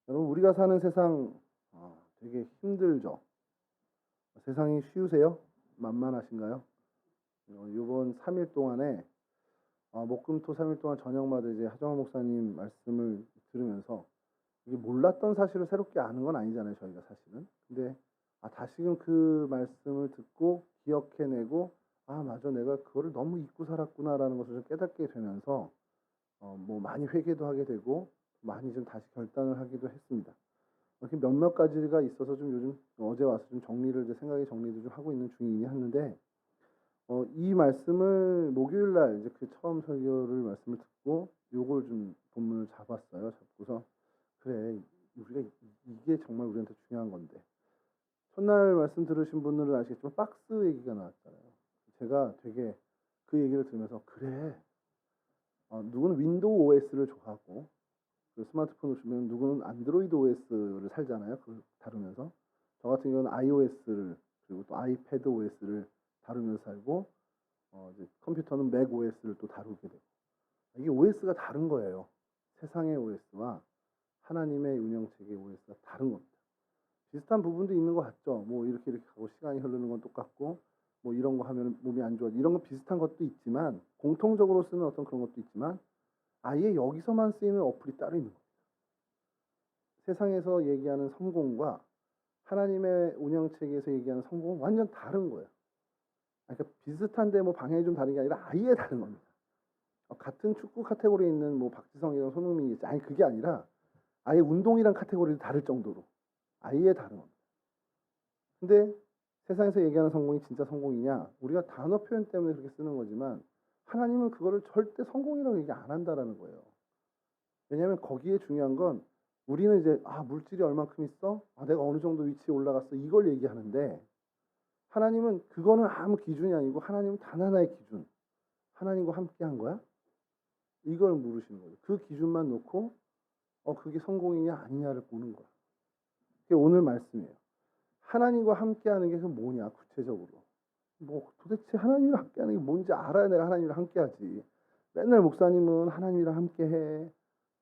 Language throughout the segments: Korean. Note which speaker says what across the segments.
Speaker 1: 여러분, 우리가 사는 세상 되게 힘들죠. 세상이 쉬우세요? 만만하신가요? 이번 3일 동안에 목금토 3일 동안 저녁마다 이제 하정화 목사님 말씀을 들으면서 이게 몰랐던 사실을 새롭게 아는 건 아니잖아요, 저희가 사실은. 근데 다시금 그 말씀을 듣고 기억해내고 맞아, 내가 그거를 너무 잊고 살았구나라는 것을 좀 깨닫게 되면서 뭐 많이 회개도 하게 되고 많이 좀 다시 결단을 하기도 했습니다. 이렇게 몇몇 가지가 있어서 좀 요즘 어제 와서 좀 정리를 이제 생각의 정리도 좀 하고 있는 중이긴 한데 이 말씀을 목요일 날 이제 그 처음 설교를 말씀을 듣고 요걸 좀 본문을 잡았어요. 잡고서 그래, 우리가 이게 정말 우리한테 중요한 건데. 첫날 말씀 들으신 분들은 아시겠지만 박스 얘기가 나왔잖아요. 제가 되게 그 얘기를 들으면서 그래, 누구는 윈도우 OS를 좋아하고 그 스마트폰을 주면 누구는 안드로이드 OS를 살잖아요. 그걸 다루면서. 저 같은 경우는 iOS를 그리고 또 아이패드 OS를 다루면서 살고 이제 컴퓨터는 맥 OS를 또 다루게 되고 이게 OS가 다른 거예요. 세상의 OS와 하나님의 운영체계 OS가 다른 겁니다. 비슷한 부분도 있는 것 같죠. 뭐 이렇게 하고 시간이 흐르는 건 똑같고 뭐 이런 거 하면 몸이 안 좋아지 이런 거 비슷한 것도 있지만 공통적으로 쓰는 어떤 그런 것도 있지만 아예 여기서만 쓰이는 어플이 따로 있는 거예요. 세상에서 얘기하는 성공과 하나님의 운영체계에서 얘기하는 성공은 완전 다른 거예요. 그러니까 비슷한데 뭐 방향이 좀 다른 게 아니라 아예 다른 겁니다. 같은 축구 카테고리에 있는 뭐 박지성이랑 손흥민이 아니 그게 아니라 아예 운동이랑 카테고리도 다를 정도로 아예 다른 겁니다. 근데 세상에서 얘기하는 성공이 진짜 성공이냐? 우리가 단어 표현 때문에 그렇게 쓰는 거지만 하나님은 그거를 절대 성공이라고 얘기 안 한다라는 거예요. 왜냐하면 거기에 중요한 건 우리는 이제 물질이 얼만큼 있어? 내가 어느 정도 위치에 올라갔어? 이걸 얘기하는데 하나님은 그거는 아무 기준이 아니고 하나님은 단 하나의 기준. 하나님과 함께 한 거야? 이걸 물으시는 거예요. 그 기준만 놓고 그게 성공이냐 아니냐를 보는 거야. 그게 오늘 말씀이에요. 하나님과 함께하는 게 그 뭐냐 구체적으로. 뭐 도대체 하나님이랑 함께하는 게 뭔지 알아야 내가 하나님이랑 함께하지. 맨날 목사님은 하나님이랑 함께해.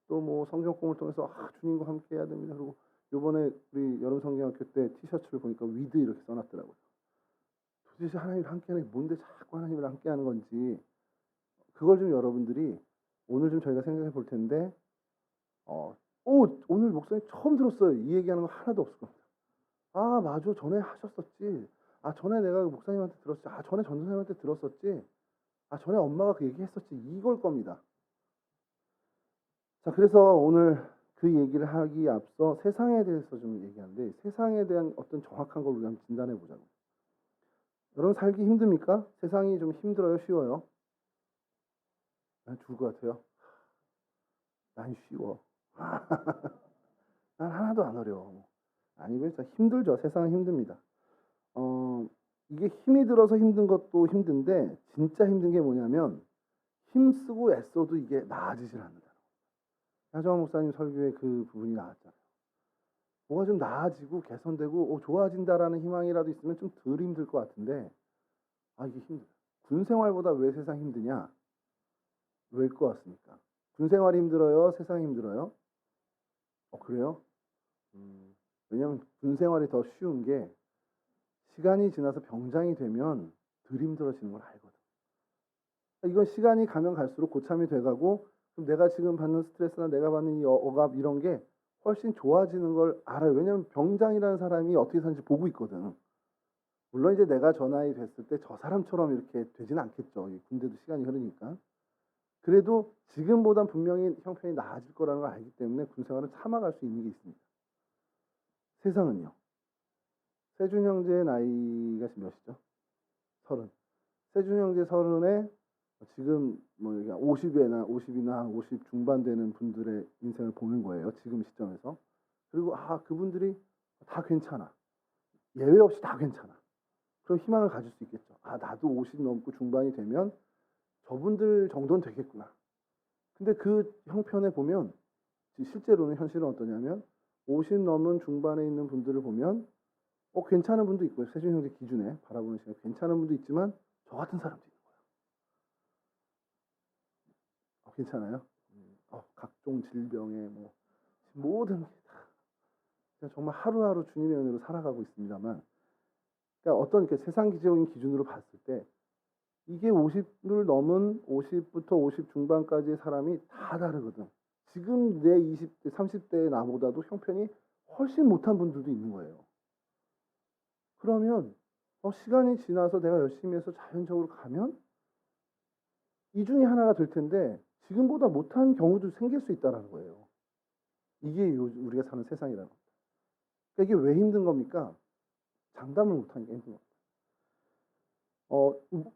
Speaker 1: 또 뭐 성경공을 통해서 주님과 함께해야 됩니다. 그리고 요번에 우리 여름 성경학교 때 티셔츠를 보니까 위드 이렇게 써놨더라고요. 도대체 하나님이랑 함께하는 게 뭔데 자꾸 하나님이랑 함께하는 건지 그걸 좀 여러분들이 오늘 좀 저희가 생각해 볼 텐데 오늘 목사님 처음 들었어요. 이 얘기하는 거 하나도 없을 겁니다. 맞아. 전에 하셨었지. 전에 내가 목사님한테 들었지. 전에 전도사님한테 들었었지. 전에 엄마가 그 얘기했었지. 이걸 겁니다. 자, 그래서 오늘 그 얘기를 하기 앞서 세상에 대해서 좀 얘기하는데 세상에 대한 어떤 정확한 걸 우리가 한번 진단해 보자고. 여러분 살기 힘듭니까? 세상이 좀 힘들어요? 쉬워요? 난 죽을 것 같아요. 난 쉬워. 난 하나도 안 어려워. 아니고요. 진짜 힘들죠. 세상은 힘듭니다. 이게 힘이 들어서 힘든 것도 힘든데 진짜 힘든 게 뭐냐면 힘쓰고 애써도 이게 나아지질 않는다. 하정화 목사님 설교에 그 부분이 나왔잖아요. 뭐가 좀 나아지고 개선되고 좋아진다라는 희망이라도 있으면 좀 덜 힘들 것 같은데 이게 힘들어요. 군 생활보다 왜 세상 힘드냐? 왜일 것 같습니까? 군 생활이 힘들어요? 세상이 힘들어요? 그래요? 왜냐면 군 생활이 더 쉬운 게 시간이 지나서 병장이 되면 덜 힘들어지는 걸 알거든. 이건 시간이 가면 갈수록 고참이 돼가고 그럼 내가 지금 받는 스트레스나 내가 받는 이 억압 이런 게 훨씬 좋아지는 걸 알아요. 왜냐면 병장이라는 사람이 어떻게 사는지 보고 있거든. 물론 이제 내가 저 나이 됐을 때 저 사람처럼 이렇게 되지는 않겠죠. 군대도 시간이 흐르니까. 그래도 지금보단 분명히 형편이 나아질 거라는 걸 알기 때문에 군생활은 참아갈 수 있는 게 있습니다. 세상은요. 세준 형제의 나이가 지금 몇이죠? 30. 세준 형제 30에 지금 뭐 50이나 50 중반 되는 분들의 인생을 보는 거예요. 지금 시점에서. 그리고 그분들이 다 괜찮아. 예외 없이 다 괜찮아. 그럼 희망을 가질 수 있겠죠. 나도 50 넘고 중반이 되면 저분들 정도는 되겠구나. 근데 그 형편에 보면 실제로는 현실은 어떠냐면 50 넘은 중반에 있는 분들을 보면 괜찮은 분도 있고요. 세준 형제 기준에 바라보는 시간 괜찮은 분도 있지만 저 같은 사람도 있는 거예요. 괜찮아요? 각종 질병에 모든 게 다 그냥 정말 하루하루 주님의 은혜로 살아가고 있습니다만, 그러니까 어떤 이렇게 세상적인 기준으로 봤을 때 이게 50을 넘은 50부터 50 중반까지의 사람이 다 다르거든. 지금 내 20대, 30대의 나보다도 형편이 훨씬 못한 분들도 있는 거예요. 그러면 시간이 지나서 내가 열심히 해서 자연적으로 가면 이 중에 하나가 될 텐데 지금보다 못한 경우도 생길 수 있다는 거예요. 이게 우리가 사는 세상이라는 겁니다. 그러니까 이게 왜 힘든 겁니까? 장담을 못하니까 힘든 겁니다.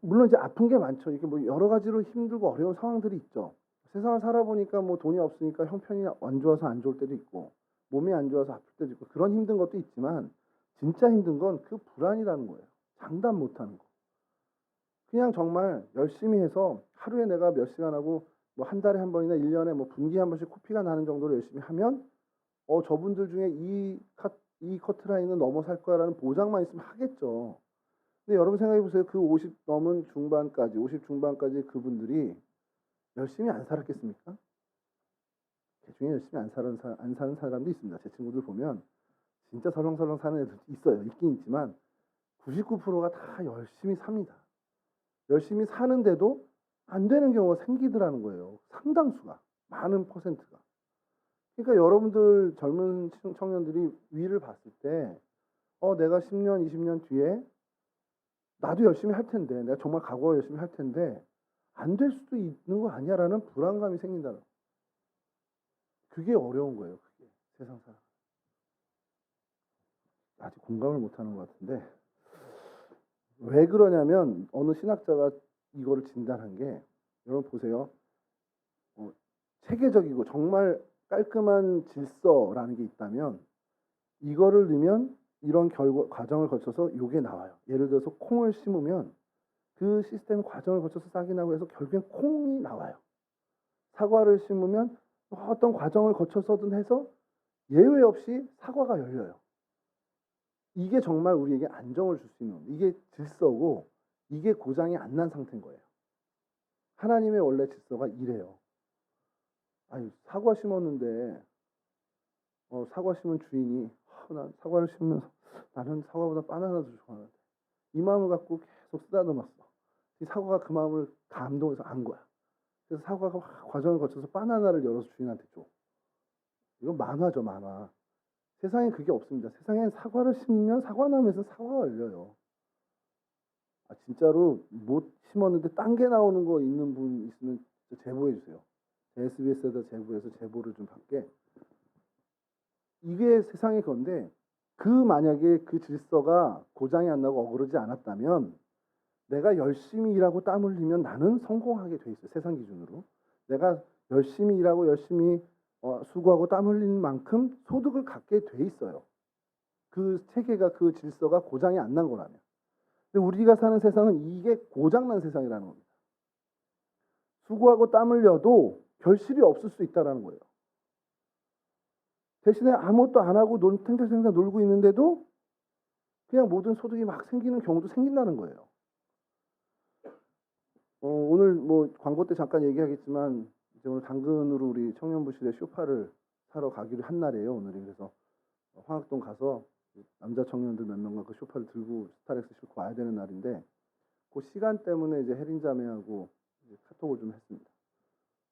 Speaker 1: 물론 이제 아픈 게 많죠. 이게 뭐 여러 가지로 힘들고 어려운 상황들이 있죠. 세상을 살아보니까 뭐 돈이 없으니까 형편이 안 좋아서 안 좋을 때도 있고, 몸이 안 좋아서 아플 때도 있고, 그런 힘든 것도 있지만, 진짜 힘든 건 그 불안이라는 거예요. 장담 못하는 거. 그냥 정말 열심히 해서 하루에 내가 몇 시간 하고, 뭐 한 달에 한 번이나 1년에 뭐 분기에 한 번씩 코피가 나는 정도로 열심히 하면, 저분들 중에 이 커트라인은 넘어설 거야라는 보장만 있으면 하겠죠. 근데 여러분 생각해 보세요. 그 50 넘은 중반까지, 50 중반까지 그분들이 열심히 안 살았겠습니까? 대중에 열심히 안 사는 사람도 있습니다. 제 친구들 보면 진짜 설렁설렁 사는 애들 있어요. 있긴 있지만 99%가 다 열심히 삽니다. 열심히 사는데도 안 되는 경우가 생기더라는 거예요. 상당수가. 많은 퍼센트가. 그러니까 여러분들 젊은 청년들이 위를 봤을 때 내가 10년, 20년 뒤에 나도 열심히 할 텐데, 내가 정말 각오가 열심히 할 텐데 안 될 수도 있는 거 아니야라는 불안감이 생긴다는 거예요. 그게 어려운 거예요. 그게 세상 살아. 아직 공감을 못하는 것 같은데 왜 그러냐면 어느 신학자가 이거를 진단한 게, 여러분 보세요. 체계적이고 정말 깔끔한 질서라는 게 있다면 이거를 넣으면 이런 과정을 거쳐서 요게 나와요. 예를 들어서 콩을 심으면 그 시스템 과정을 거쳐서 싹이 나고 해서 결국엔 콩이 나와요. 사과를 심으면 어떤 과정을 거쳐서든 해서 예외 없이 사과가 열려요. 이게 정말 우리에게 안정을 줄 수 있는, 이게 질서고 이게 고장이 안 난 상태인 거예요. 하나님의 원래 질서가 이래요. 아니, 사과 심었는데 사과 심은 주인이 난 사과를 심으면서 나는 사과보다 바나나를 좋아하는데 이 마음을 갖고 계속 쓰다듬었어. 이 사과가 그 마음을 감동해서 안 거야. 그래서 사과가 과정을 거쳐서 바나나를 열어서 주인한테 줘. 이건 만화죠, 만화. 세상에 그게 없습니다. 세상엔 사과를 심으면 사과나무에서 사과가 열려요. 진짜로 못 심었는데 딴 게 나오는 거 있는 분 있으면 제보해 주세요. SBS에다 제보해서 제보를 좀 받게. 이게 세상의 건데, 만약에 그 질서가 고장이 안 나고 어그러지 않았다면 내가 열심히 일하고 땀 흘리면 나는 성공하게 돼 있어요. 세상 기준으로. 내가 열심히 일하고 열심히 수고하고 땀 흘리는 만큼 소득을 갖게 돼 있어요. 그 체계가, 그 질서가 고장이 안 난 거라면. 근데 우리가 사는 세상은 이게 고장난 세상이라는 겁니다. 수고하고 땀 흘려도 결실이 없을 수 있다는 거예요. 대신에 아무것도 안 하고 탱탱탱탱 놀고 있는데도 그냥 모든 소득이 막 생기는 경우도 생긴다는 거예요. 오늘 뭐 광고 때 잠깐 얘기하겠지만 이제 오늘 당근으로 우리 청년부실에 쇼파를 사러 가기로 한 날이에요. 오늘이. 그래서 황학동 가서 남자 청년들 몇 명과 그 쇼파를 들고 스타렉스 싣고 와야 되는 날인데, 그 시간 때문에 이제 혜린자매하고 카톡을 좀 했습니다.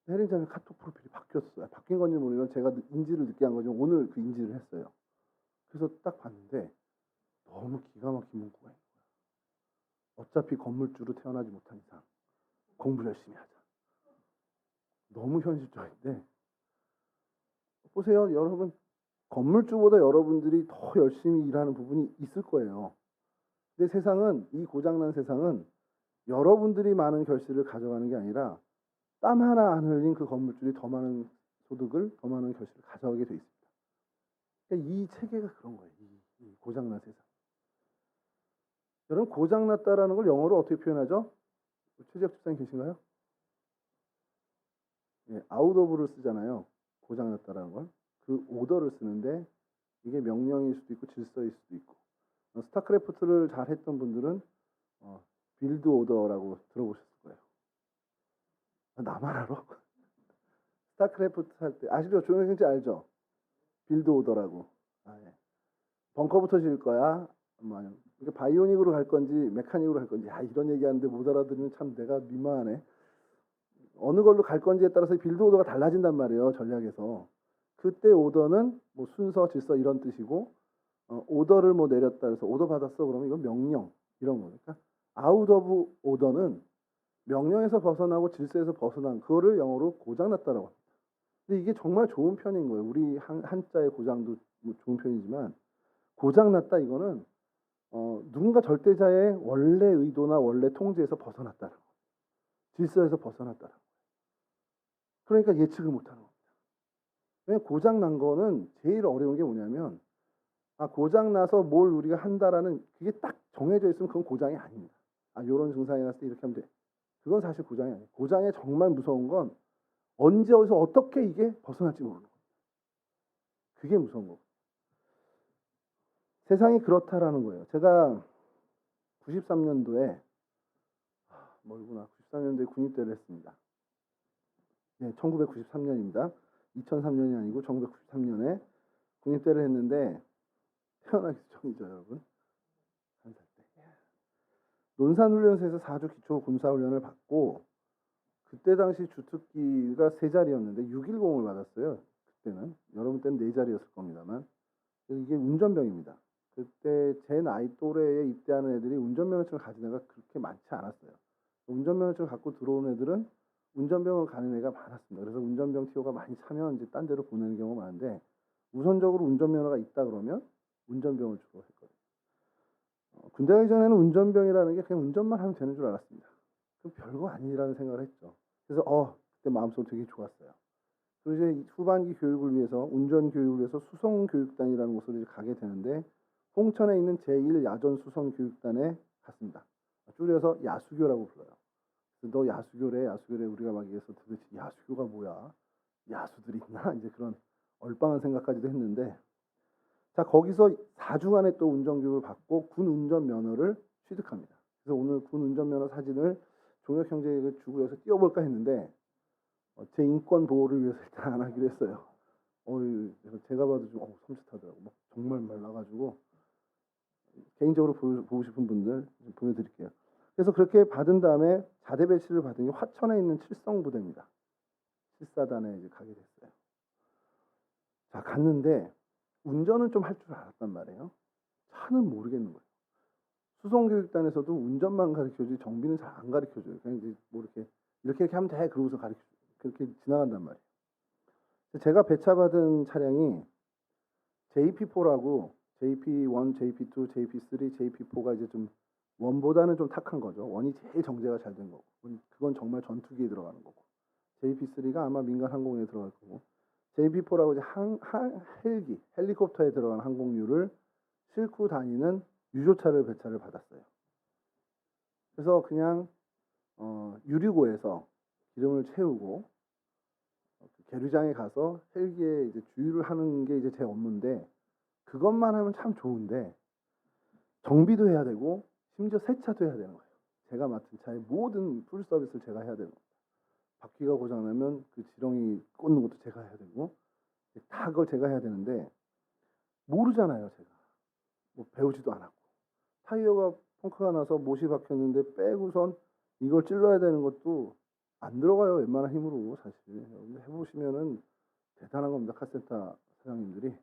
Speaker 1: 혜린자매 카톡 프로필이 바뀌었어요. 바뀐 건지 모르지만 제가 인지를 늦게 한 거죠. 오늘 그 인지를 했어요. 그래서 딱 봤는데 너무 기가 막힌 문구가 있는 거야. 어차피 건물주로 태어나지 못한 이상 공부 열심히 하자. 너무 현실적인데, 보세요. 여러분, 건물주보다 여러분들이 더 열심히 일하는 부분이 있을 거예요. 근데 세상은, 이 고장난 세상은 여러분들이 많은 결실을 가져가는 게 아니라 땀 하나 안 흘린 그 건물주들이 더 많은 소득을, 더 많은 결실을 가져가게 돼 있습니다. 그러니까 이 체계가 그런 거예요. 이 고장난 세상. 여러분, 고장났다라는 걸 영어로 어떻게 표현하죠? 최재혁 집사님 계신가요? out of를 쓰잖아요. 고장났다라는 걸. 그 오더를 쓰는데 이게 명령일 수도 있고 질서일 수도 있고. 스타크래프트를 잘 했던 분들은 빌드 오더라고 들어보셨을 거예요. 나만 알아? 스타크래프트 할 때 아시죠? 조용히 알죠? 빌드 오더라고. 예. 벙커부터 지을 거야? 뭐 아니면 이게 바이오닉으로 갈 건지 메카닉으로 갈 건지 이런 얘기하는데 못 알아들으면 참 내가 민망하네. 어느 걸로 갈 건지에 따라서 빌드 오더가 달라진단 말이에요. 전략에서. 그때 오더는 뭐 순서, 질서 이런 뜻이고 오더를 뭐 내렸다 해서 오더 받았어 그러면 이건 명령 이런 거니까 아웃 오브 오더는 명령에서 벗어나고 질서에서 벗어난 그거를 영어로 고장났다라고 합니다. 근데 이게 정말 좋은 편인 거예요. 우리 한자의 고장도 뭐 좋은 편이지만 고장났다 이거는 누군가 절대자의 원래 의도나 원래 통제에서 벗어났다라고 질서에서 벗어났다라고 그러니까 예측을 못하는 겁니다. 왜냐면 고장난 거는 제일 어려운 게 뭐냐면 고장나서 뭘 우리가 한다라는 그게 딱 정해져 있으면 그건 고장이 아닙니다. 요런 증상이 났을 때 이렇게 하면 돼. 그건 사실 고장이 아니에요. 고장의 정말 무서운 건 언제 어디서 어떻게 이게 벗어날지 모르는 거예요. 그게 무서운 거고. 세상이 그렇다라는 거예요. 제가 93년도에 멀구나. 93년도에 군입대를 했습니다. 네, 1993년입니다. 2003년이 아니고 1993년에 군입대를 했는데 태어나기 전이죠, 여러분. 한 살 때. 논산훈련소에서 4주 기초 군사훈련을 받고 그때 당시 주특기가 3자리였는데 610을 받았어요. 그때는. 여러분 때는 4자리였을 겁니다만. 이게 운전병입니다. 그때 제 나이 또래에 입대하는 애들이 운전면허증을 가진 애가 그렇게 많지 않았어요. 운전면허증을 갖고 들어온 애들은 운전병을 가는 애가 많았습니다. 그래서 운전병 티오가 많이 차면 이제 딴 데로 보내는 경우가 많은데 우선적으로 운전면허가 있다 그러면 운전병을 주로 했거든요. 군대 가기 전에는 운전병이라는 게 그냥 운전만 하면 되는 줄 알았습니다. 그럼 별거 아니라는 생각을 했죠. 그래서 그때 마음속으로 되게 좋았어요. 그리고 이제 후반기 교육을 위해서 운전 교육을 위해서 수성교육단이라는 곳으로 이제 가게 되는데 홍천에 있는 제1야전수성교육단에 갔습니다. 줄여서 야수교라고 불러요. 너 야수교래 우리가 막 얘기해서 도대체 야수교가 뭐야? 야수들이 있나? 이제 그런 얼빵한 생각까지도 했는데 자 거기서 4주간의 또 운전교육을 받고 군 운전면허를 취득합니다. 그래서 오늘 군 운전면허 사진을 종혁 형제에게 주고 여기서 띄워볼까 했는데 제 인권 보호를 위해서 일단 안 하기로 했어요. 제가 봐도 좀 섬찟하더라고. 막 정말 말라가지고 개인적으로 보고 싶은 분들 보여드릴게요. 그래서 그렇게 받은 다음에 자대 배치를 받은 게 화천에 있는 칠성부대입니다. 7사단에 이제 가게 됐어요. 자 갔는데 운전은 좀 할 줄 알았단 말이에요. 차는 모르겠는 거예요. 수송교육단에서도 운전만 가르쳐주지 정비는 잘 안 가르쳐줘요. 그냥 이제 뭐 이렇게 하면 돼 그러고서 가르쳐줘요. 그렇게 지나간단 말이에요. 제가 배차받은 차량이 JP4라고 JP1, JP2, JP3, JP4가 이제 좀 원보다는 좀 탁한 거죠. 원이 제일 정제가 잘 된 거고 그건 정말 전투기에 들어가는 거고 JP3가 아마 민간 항공에 들어갈 거고 JP4라고 이제 헬리콥터에 들어간 항공유를 싣고 다니는 유조차를 배차를 받았어요. 그래서 그냥 유류고에서 기름을 채우고 계류장에 가서 헬기에 이제 주유를 하는 게 이제 제 업무인데 그것만 하면 참 좋은데 정비도 해야 되고 심지어 세차도 해야 되는 거예요. 제가 맡은 차의 모든 풀 서비스를 제가 해야 되는 겁니다. 바퀴가 고장나면 그 지렁이 꽂는 것도 제가 해야 되고 다 그걸 제가 해야 되는데 모르잖아요. 제가 뭐 배우지도 않았고 타이어가 펑크가 나서 못이 박혔는데 빼고선 이걸 찔러야 되는 것도 안 들어가요. 웬만한 힘으로 사실. 여러분 해보시면은 대단한 겁니다. 카센터 사장님들이.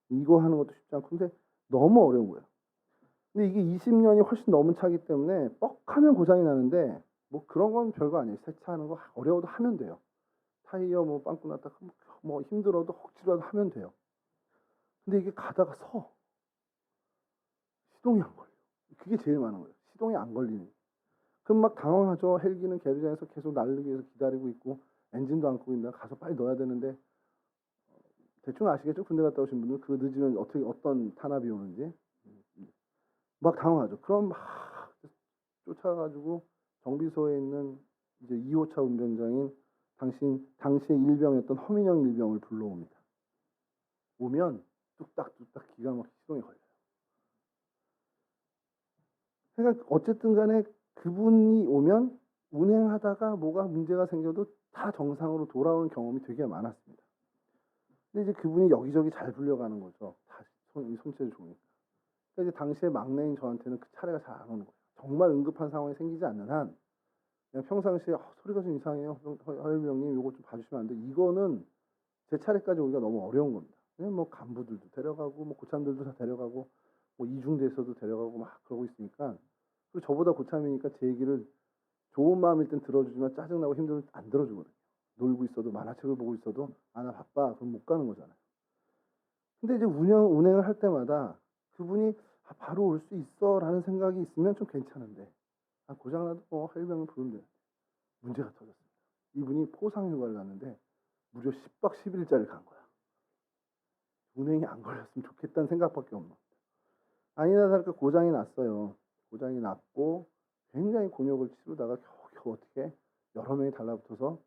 Speaker 1: 이거 하는 것도 쉽지 않고 근데 너무 어려운 거예요. 근데 이게 20년이 훨씬 넘은 차기 때문에 뻑하면 고장이 나는데 뭐 그런 건 별거 아니에요. 세차하는 거 어려워도 하면 돼요. 타이어 뭐 빵꾸 났다 뭐 힘들어도 억지로라도 하면 돼요. 근데 이게 가다가 시동이 안 걸려. 그게 제일 많은 거예요. 시동이 안 걸리는. 그럼 막 당황하죠. 헬기는 계류장에서 계속 날리기 위해서 기다리고 있고 엔진도 안 끄고 있는데 가서 빨리 넣어야 되는데 대충 아시겠죠? 군대 갔다 오신 분들 그거 늦으면 어떤 탄압이 오는지 막 당황하죠. 그럼 막 쫓아가지고 정비소에 있는 이제 2호차 운병장인 당시에 일병이었던 허민영 일병을 불러옵니다. 오면 뚝딱뚝딱 기가 막히게 시동이 걸려요. 그러니까 어쨌든 간에 그분이 오면 운행하다가 뭐가 문제가 생겨도 다 정상으로 돌아오는 경험이 되게 많았습니다. 근데 이제 그분이 여기저기 잘 불려가는 거죠. 다 손체를 좋으니까. 그래서 이제 당시에 막내인 저한테는 그 차례가 잘 안 오는 거예요. 정말 응급한 상황이 생기지 않는 한 그냥 평상시에 소리가 좀 이상해요. 허일미 형님 이거 좀 봐주시면 안 돼. 이거는 제 차례까지 오기가 너무 어려운 겁니다. 왜냐면 뭐 간부들도 데려가고 뭐 고참들도 다 데려가고 뭐 이중대에서도 데려가고 막 그러고 있으니까 그리고 저보다 고참이니까 제 얘기를 좋은 마음일 땐 들어주지만 짜증나고 힘들면 안 들어주거든요. 놀고 있어도 만화책을 보고 있어도 아 나 바빠 그럼 못 가는 거잖아요. 근데 이제 운행을 할 때마다 그분이 아, 바로 올 수 있어라는 생각이 있으면 좀 괜찮은데 아, 고장나도 뭐 할병을 부르면 돼. 문제가 터졌습니다. 이분이 포상휴가를 갔는데 무려 10박 10일짜리를 간 거야. 운행이 안 걸렸으면 좋겠다는 생각밖에 없는 거야. 아니나 다를까 고장이 났어요. 고장이 났고 굉장히 곤욕을 치르다가 겨우 어떻게 여러 명이 달라붙어서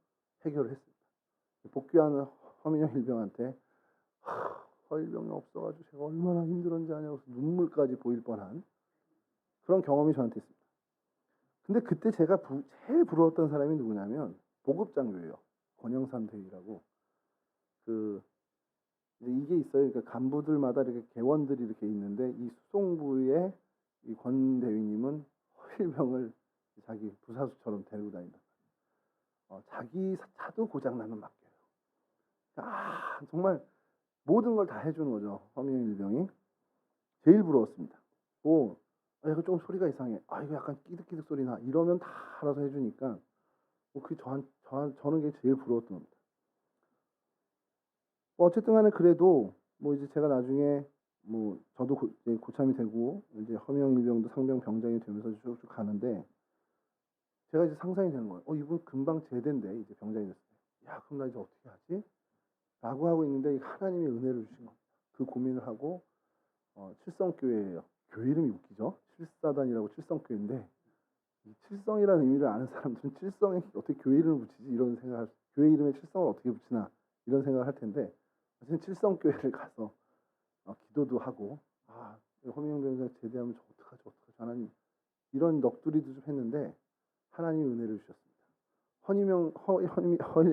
Speaker 1: 해결을 했습니다. 복귀하는 허민영 일병한테 허일병이 없어가지고 제가 얼마나 힘들었는지 아냐고 눈물까지 보일 뻔한 그런 경험이 저한테 있습니다. 근데 그때 제가 제일 부러웠던 사람이 누구냐면 보급장교예요. 권영삼 대위라고. 이게 있어요. 그러니까 간부들마다 이렇게 개원들이 이렇게 있는데 이 수송부의 이 권 대위님은 허일병을 자기 부사수처럼 데리고 다닌다. 자기 차도 고장 나면 맡겨요. 아 정말 모든 걸 다 해주는 거죠. 허민영 일병이 제일 부러웠습니다. 뭐 이거 좀 소리가 이상해. 아 이거 약간 끼득끼득 소리 나. 이러면 다 알아서 해주니까 그 저는 그게 제일 부러웠던 겁니다. 어쨌든 간에 그래도 뭐 이제 제가 나중에 뭐 저도 고참이 되고 이제 허명 일병도 상병 병장이 되면서 쭉쭉 가는데 제가 이제 상상이 되는 거예요. 이분 금방 제대인데 이제 병장이 됐을 때. 야 그럼 나 이제 어떻게 하지? 라고 하고 있는데 하나님이 은혜를 주신 겁니다. 그 고민을 하고 칠성교회예요. 교회 이름이 웃기죠? 칠사단이라고 칠성교회인데 이 칠성이라는 의미를 아는 사람들은 칠성에 어떻게 교회 이름을 붙이지? 이런 생각을 교회 이름에 칠성을 어떻게 붙이나 이런 생각을 할 텐데 어쨌든 칠성교회를 가서 기도도 하고 허민영 변호사 제대하면 저 어떡하지 하나님 이런 넋두리도 좀 했는데 하나님이 은혜를 주셨습니다.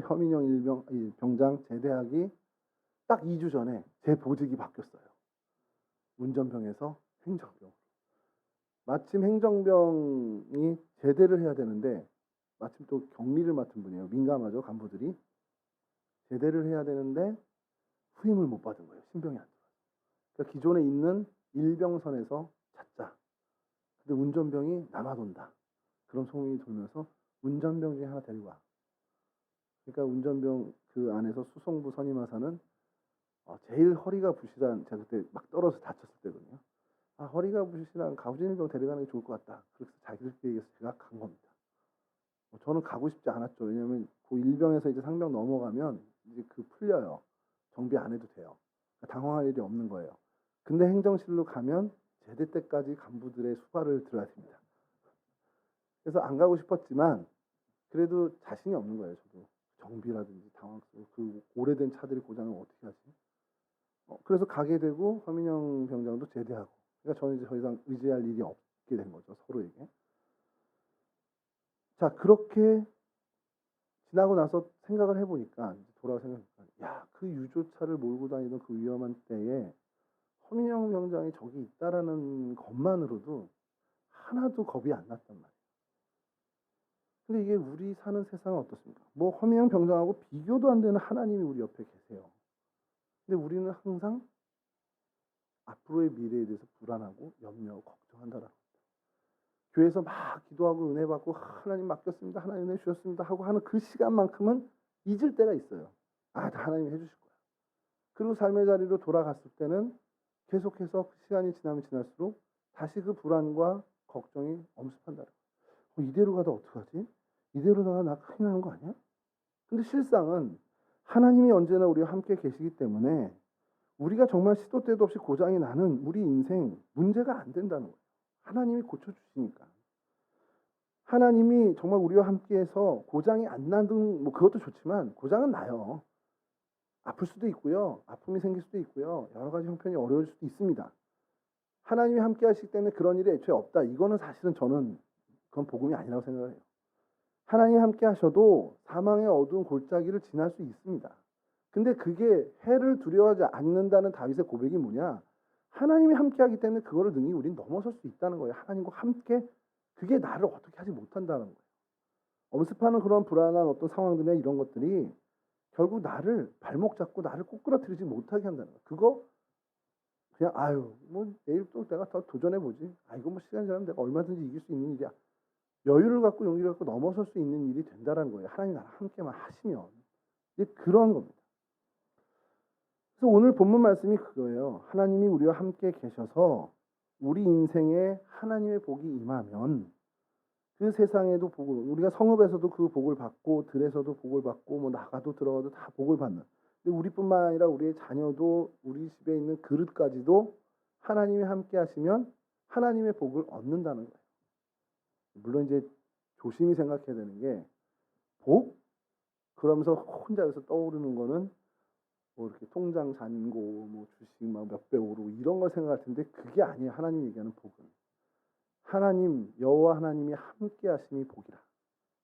Speaker 1: 허민영 일병 병장 제대하기 딱 2주 전에 제 보직이 바뀌었어요. 운전병에서 행정병. 마침 행정병이 제대를 해야 되는데 마침 또 격리를 맡은 분이에요. 민감하죠 간부들이. 제대를 해야 되는데 후임을 못 받은 거예요. 신병이 안 들어요. 그러니까 기존에 있는 일병선에서 찾자. 근데 운전병이 남아돈다. 그런 소문이 돌면서 운전병 중에 하나 데리고 와. 그러니까 운전병 그 안에서 수송부 선임하사는 제일 허리가 부실한 제가 그때 막 떨어서 다쳤을 때거든요. 허리가 부실한 가우진일병 데려가는 게 좋을 것 같다. 그래서 자기들끼리 얘기해서 제가 간 겁니다. 저는 가고 싶지 않았죠. 왜냐하면 그 일병에서 이제 상병 넘어가면 이제 풀려요. 정비 안 해도 돼요. 그러니까 당황할 일이 없는 거예요. 근데 행정실로 가면 제대 때까지 간부들의 수발을 들어야 됩니다. 그래서 안 가고 싶었지만 그래도 자신이 없는 거예요. 저도 정비라든지 당황스러워. 그 오래된 차들이 고장을 어떻게 하지? 그래서 가게 되고 허민영 병장도 제대하고. 그러니까 저는 이제 더 이상 의지할 일이 없게 된 거죠. 서로에게. 자 그렇게 지나고 나서 생각을 해보니까 돌아와 생각해보니까 그 유조차를 몰고 다니던 그 위험한 때에 허민영 병장이 저기 있다라는 것만으로도 하나도 겁이 안 났단 말이에요. 근데 이게 우리 사는 세상은 어떻습니까? 뭐 허민영 병장하고 비교도 안 되는 하나님이 우리 옆에 계세요. 근데 우리는 항상 앞으로의 미래에 대해서 불안하고 염려하고 걱정한다라는 겁니다. 교회에서 막 기도하고 은혜 받고 하나님 맡겼습니다. 하나님 은혜 주셨습니다. 하고 하는 그 시간만큼은 잊을 때가 있어요. 다 하나님이 해주실 거야. 그리고 삶의 자리로 돌아갔을 때는 계속해서 그 시간이 지나면 지날수록 다시 그 불안과 걱정이 엄습한다는 거예요. 이대로 가다 어떡하지? 이대로 가다 나 큰일 나는 거 아니야? 근데 실상은 하나님이 언제나 우리와 함께 계시기 때문에 우리가 정말 시도 때도 없이 고장이 나는 우리 인생 문제가 안 된다는 거예요. 하나님이 고쳐주시니까. 하나님이 정말 우리와 함께해서 고장이 안 나든 뭐 그것도 좋지만 고장은 나요. 아플 수도 있고요. 아픔이 생길 수도 있고요. 여러 가지 형편이 어려울 수도 있습니다. 하나님이 함께 하시기 때문에 그런 일이 애초에 없다. 이거는 사실은 저는 그건 복음이 아니라고 생각을 해요. 하나님이 함께 하셔도 사망의 어두운 골짜기를 지날 수 있습니다. 근데 그게 해를 두려워하지 않는다는 다윗의 고백이 뭐냐? 하나님이 함께하기 때문에 그거를 능히 우린 넘어설 수 있다는 거예요. 하나님과 함께 그게 나를 어떻게 하지 못한다는 거예요. 엄습하는 그런 불안한 어떤 상황들이나 이런 것들이 결국 나를 발목 잡고 나를 꼬꾸라뜨리지 못하게 한다는 거예요. 그거 그냥 아유 뭐 내일 또 내가 더 도전해 보지. 아 이거 뭐 시간 지나면 내가 얼마든지 이길 수 있는 일이야. 여유를 갖고 용기를 갖고 넘어설 수 있는 일이 된다는 거예요. 하나님 나랑 함께만 하시면 이게 그런 겁니다. 그래서 오늘 본문 말씀이 그거예요. 하나님이 우리와 함께 계셔서 우리 인생에 하나님의 복이 임하면 그 세상에도 복을, 우리가 성읍에서도 그 복을 받고 들에서도 복을 받고 뭐 나가도 들어가도 다 복을 받는. 근데 우리뿐만 아니라 우리의 자녀도 우리 집에 있는 그릇까지도 하나님이 함께 하시면 하나님의 복을 얻는다는 거예요. 물론 이제 조심히 생각해야 되는 게 복? 그러면서 혼자 여기서 떠오르는 거는 뭐 이렇게 통장 잔고 뭐 주식 막 몇 배 오르고 이런 걸 생각할 텐데 그게 아니에요. 하나님 얘기하는 복은. 하나님 여호와 하나님이 함께 하심이 복이라.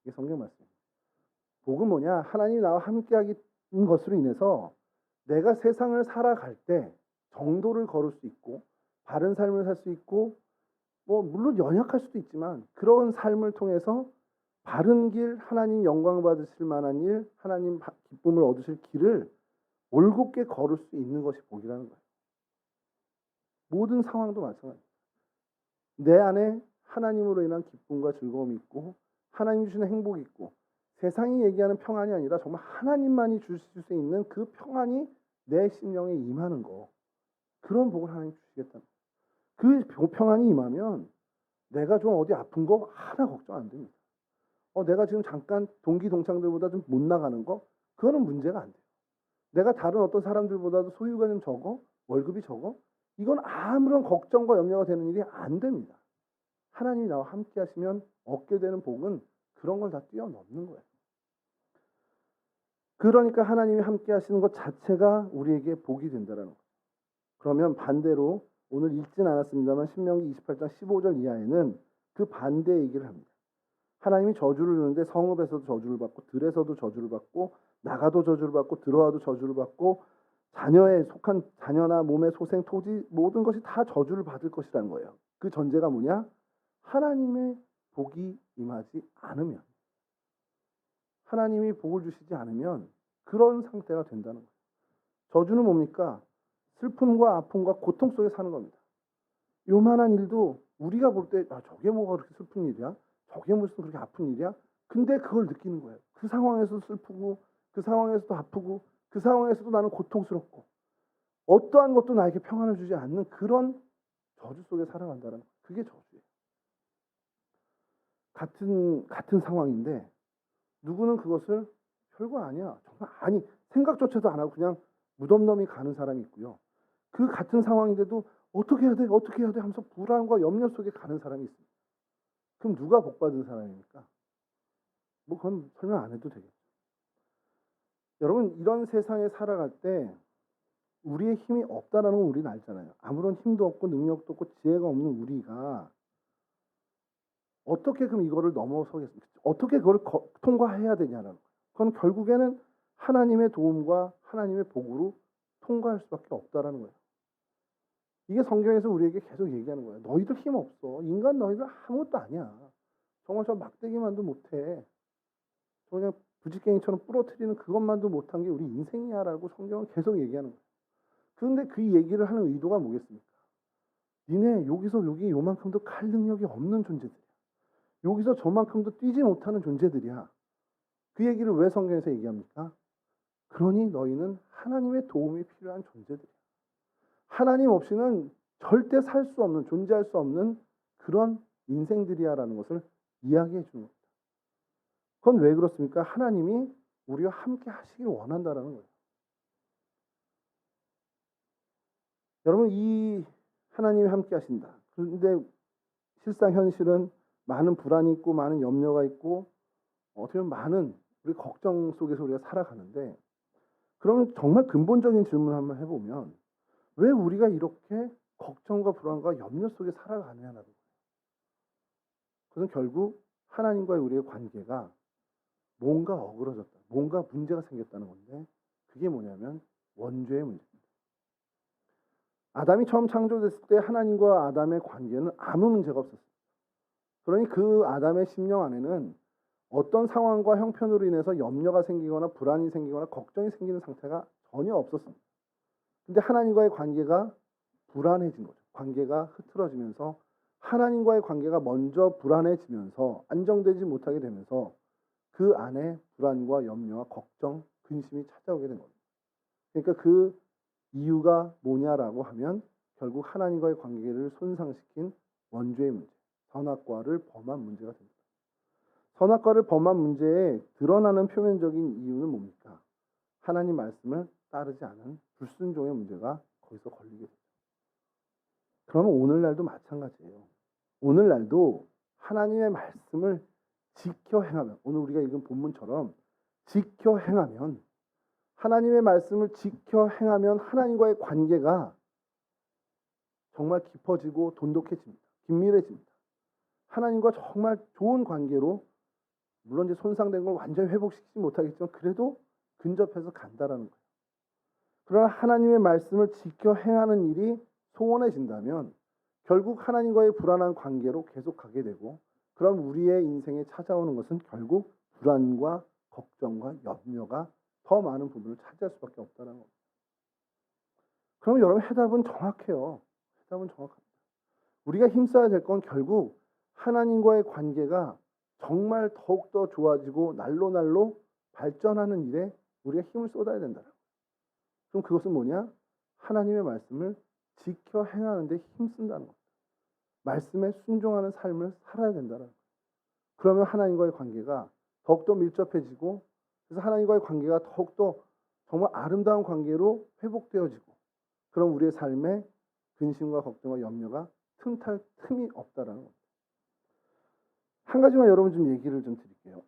Speaker 1: 이게 성경 말씀입니다. 복은 뭐냐? 하나님이 나와 함께 하는 것으로 인해서 내가 세상을 살아갈 때 정도를 걸을 수 있고 바른 삶을 살 수 있고 뭐 물론 연약할 수도 있지만 그런 삶을 통해서 바른 길, 하나님 영광 받으실 만한 일, 하나님 기쁨을 얻으실 길을 올곧게 걸을 수 있는 것이 복이라는 거예요. 모든 상황도 마찬가지예요. 내 안에 하나님으로 인한 기쁨과 즐거움이 있고 하나님이 주시는 행복이 있고 세상이 얘기하는 평안이 아니라 정말 하나님만이 주실 수 있는 그 평안이 내 심령에 임하는 거. 그런 복을 하나님 주시겠다는 거예요. 그 평안이 임하면 내가 좀 어디 아픈 거 하나 걱정 안 됩니다. 내가 지금 잠깐 동기 동창들보다 좀 못 나가는 거 그거는 문제가 안 돼요. 내가 다른 어떤 사람들보다도 소유가 좀 적어 월급이 적어 이건 아무런 걱정과 염려가 되는 일이 안 됩니다. 하나님이 나와 함께 하시면 얻게 되는 복은 그런 걸 다 뛰어넘는 거예요. 그러니까 하나님이 함께 하시는 것 자체가 우리에게 복이 된다는 거예요. 그러면 반대로 오늘 읽진 않았습니다만 신명기 28장 15절 이하에는 그 반대 얘기를 합니다. 하나님이 저주를 주는데 성읍에서도 저주를 받고 들에서도 저주를 받고 나가도 저주를 받고 들어와도 저주를 받고 자녀에 속한 자녀나 몸의 소생, 토지 모든 것이 다 저주를 받을 것이라는 거예요. 그 전제가 뭐냐? 하나님의 복이 임하지 않으면 하나님이 복을 주시지 않으면 그런 상태가 된다는 거예요. 저주는 뭡니까? 슬픔과 아픔과 고통 속에 사는 겁니다. 요만한 일도 우리가 볼 때 저게 뭐가 그렇게 슬픈 일이야? 저게 무슨 그렇게 아픈 일이야? 근데 그걸 느끼는 거예요. 그 상황에서도 슬프고 그 상황에서도 아프고 그 상황에서도 나는 고통스럽고 어떠한 것도 나에게 평안을 주지 않는 그런 저주 속에 살아간다는 거예요. 그게 저주예요. 같은 상황인데 누구는 그것을 별거 아니야. 정말 아니 생각조차도 안 하고 그냥 무덤덤이 가는 사람이 있고요. 그 같은 상황인데도 어떻게 해야 돼? 어떻게 해야 돼? 하면서 불안과 염려 속에 가는 사람이 있습니다. 그럼 누가 복받은 사람입니까? 뭐 그건 설명 안 해도 되겠죠. 여러분 이런 세상에 살아갈 때 우리의 힘이 없다라는 건 우리는 알잖아요. 아무런 힘도 없고 능력도 없고 지혜가 없는 우리가 어떻게 그럼 이거를 넘어서겠습니까? 어떻게 그걸 통과해야 되냐는 거예요. 그건 결국에는 하나님의 도움과 하나님의 복으로 통과할 수밖에 없다라는 거예요. 이게 성경에서 우리에게 계속 얘기하는 거예요. 너희들 힘 없어. 인간 너희들 아무것도 아니야. 정말 저 막대기만도 못해. 저 그냥 부지깽이처럼 부러뜨리는 그것만도 못한 게 우리 인생이야라고 성경은 계속 얘기하는 거예요. 그런데 그 얘기를 하는 의도가 뭐겠습니까? 니네 여기서 여기 요만큼도 갈 능력이 없는 존재들이야. 여기서 저만큼도 뛰지 못하는 존재들이야. 그 얘기를 왜 성경에서 얘기합니까? 그러니 너희는 하나님의 도움이 필요한 존재들이야. 하나님 없이는 절대 살 수 없는, 존재할 수 없는 그런 인생들이야라는 것을 이야기해 주는 겁니다. 그건 왜 그렇습니까? 하나님이 우리와 함께 하시길 원한다라는 거예요. 여러분 이 하나님이 함께 하신다. 그런데 실상 현실은 많은 불안이 있고 많은 염려가 있고 어떻게 보면 많은 우리 걱정 속에서 우리가 살아가는데 그러면 정말 근본적인 질문을 한번 해보면 왜 우리가 이렇게 걱정과 불안과 염려 속에 살아가느냐는 거예요. 그것은 결국 하나님과의 우리의 관계가 뭔가 어그러졌다. 뭔가 문제가 생겼다는 건데 그게 뭐냐면 원죄의 문제입니다. 아담이 처음 창조됐을 때 하나님과 아담의 관계는 아무 문제가 없었어요. 그러니 그 아담의 심령 안에는 어떤 상황과 형편으로 인해서 염려가 생기거나 불안이 생기거나 걱정이 생기는 상태가 전혀 없었습니다. 근데 하나님과의 관계가 불안해진 거죠. 관계가 흐트러지면서 하나님과의 관계가 먼저 불안해지면서 안정되지 못하게 되면서 그 안에 불안과 염려와 걱정, 근심이 찾아오게 된 겁니다. 그러니까 그 이유가 뭐냐라고 하면 결국 하나님과의 관계를 손상시킨 원죄의 문제, 선악과를 범한 문제가 됩니다. 선악과를 범한 문제에 드러나는 표면적인 이유는 뭡니까? 하나님 말씀을 따르지 않은 불순종의 문제가 거기서 걸리게 됩니다. 그러면 오늘날도 마찬가지예요. 오늘날도 하나님의 말씀을 지켜 행하면, 오늘 우리가 읽은 본문처럼 지켜 행하면, 하나님의 말씀을 지켜 행하면 하나님과의 관계가 정말 깊어지고 돈독해집니다. 긴밀해집니다. 하나님과 정말 좋은 관계로, 물론 이제 손상된 걸 완전히 회복시키지 못하겠지만 그래도 근접해서 간다라는 거예요. 그러나 하나님의 말씀을 지켜 행하는 일이 소원해진다면 결국 하나님과의 불안한 관계로 계속 가게 되고, 그럼 우리의 인생에 찾아오는 것은 결국 불안과 걱정과 염려가 더 많은 부분을 차지할 수밖에 없다는 겁니다. 그럼 여러분, 해답은 정확해요. 해답은 정확합니다. 우리가 힘써야 될 건 결국 하나님과의 관계가 정말 더욱더 좋아지고 날로 날로 발전하는 일에 우리가 힘을 쏟아야 된다. 그럼 그것은 뭐냐? 하나님의 말씀을 지켜 행하는 데 힘쓴다는 겁니다. 말씀에 순종하는 삶을 살아야 된다는 거예요. 그러면 하나님과의 관계가 더욱더 밀접해지고, 그래서 하나님과의 관계가 더욱더 정말 아름다운 관계로 회복되어지고, 그럼 우리의 삶에 근심과 걱정과 염려가 틈탈 틈이 없다라는 겁니다. 한 가지만 여러분 좀 얘기를 좀 드릴게요.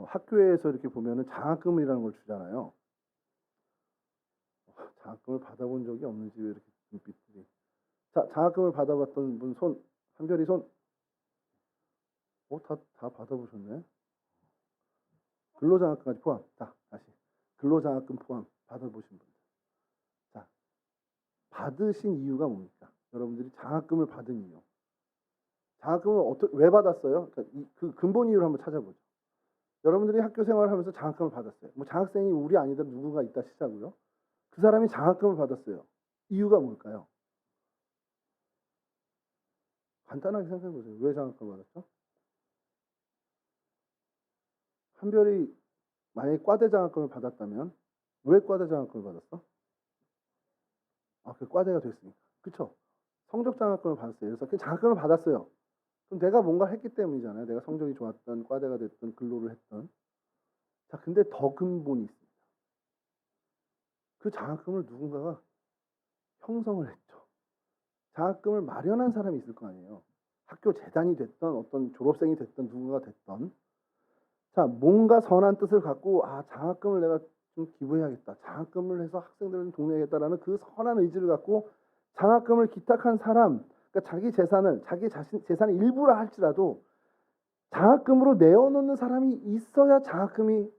Speaker 1: 학교에서 이렇게 보면은 장학금이라는 걸 주잖아요. 장학금을 받아본 적이 없는지 왜 이렇게 눈빛들이. 자, 장학금을 받아봤던 분 손, 한별이 손. 다 받아보셨네. 근로장학금까지 포함. 자, 다시. 근로장학금 포함 받아보신 분들. 자, 받으신 이유가 뭡니까? 여러분들이 장학금을 받은 이유. 장학금을 왜 받았어요? 그러니까 그 근본 이유를 한번 찾아보죠. 여러분들이 학교 생활을 하면서 장학금을 받았어요. 뭐 장학생이 우리 아니더라도 누군가 있다 치자고요. 그 사람이 장학금을 받았어요. 이유가 뭘까요? 간단하게 생각해 보세요. 왜 장학금을 받았죠? 한별이 만약에 과대 장학금을 받았다면 왜 과대 장학금을 받았어? 그 과대가 됐으니까. 그쵸? 성적 장학금을 받았어요. 그래서 그 장학금을 받았어요. 그럼 내가 뭔가 했기 때문이잖아요. 내가 성적이 좋았던, 과대가 됐던, 근로를 했던. 자, 근데 더 근본이 있습니다. 그 장학금을 누군가가 형성을 했죠. 장학금을 마련한 사람이 있을 거 아니에요. 학교 재단이 됐던, 어떤 졸업생이 됐던, 누군가가 됐던. 자, 뭔가 선한 뜻을 갖고 장학금을 내가 좀 기부해야겠다. 장학금을 해서 학생들을 좀 독려하겠다라는 그 선한 의지를 갖고 장학금을 기탁한 사람, 그러니까 자기 재산의 일부라 할지라도 장학금으로 내어놓는 사람이 있어야 장학금이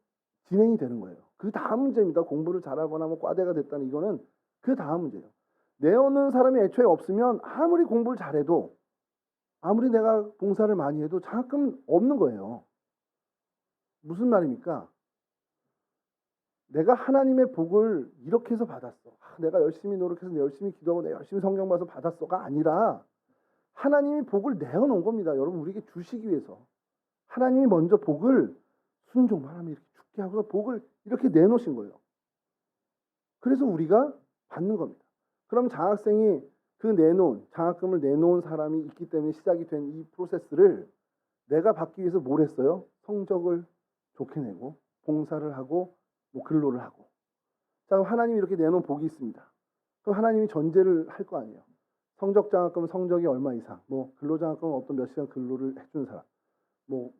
Speaker 1: 진행이 되는 거예요. 그 다음 문제입니다. 공부를 잘하거나 뭐 과대가 됐다는 이거는 그 다음 문제예요. 내어놓는 사람이 애초에 없으면 아무리 공부를 잘해도, 아무리 내가 봉사를 많이 해도 장학금 없는 거예요. 무슨 말입니까? 내가 하나님의 복을 이렇게 해서 받았어. 내가 열심히 노력해서 열심히 기도하고 내가 열심히 성경 봐서 받았어가 아니라 하나님이 복을 내어놓은 겁니다. 여러분, 우리에게 주시기 위해서. 하나님이 먼저 복을 순종만 하면 이렇게 죽게 하고 복을 이렇게 내놓으신 거예요. 그래서 우리가 받는 겁니다. 그럼 장학생이 장학금을 내놓은 사람이 있기 때문에 시작이 된 이 프로세스를 내가 받기 위해서 뭘 했어요? 성적을 좋게 내고 봉사를 하고 뭐 근로를 하고. 자, 하나님이 이렇게 내놓은 복이 있습니다. 그럼 하나님이 전제를 할 거 아니에요. 성적 장학금은 성적이 얼마 이상, 뭐 근로 장학금은 어떤 몇 시간 근로를 해주는 사람, 뭐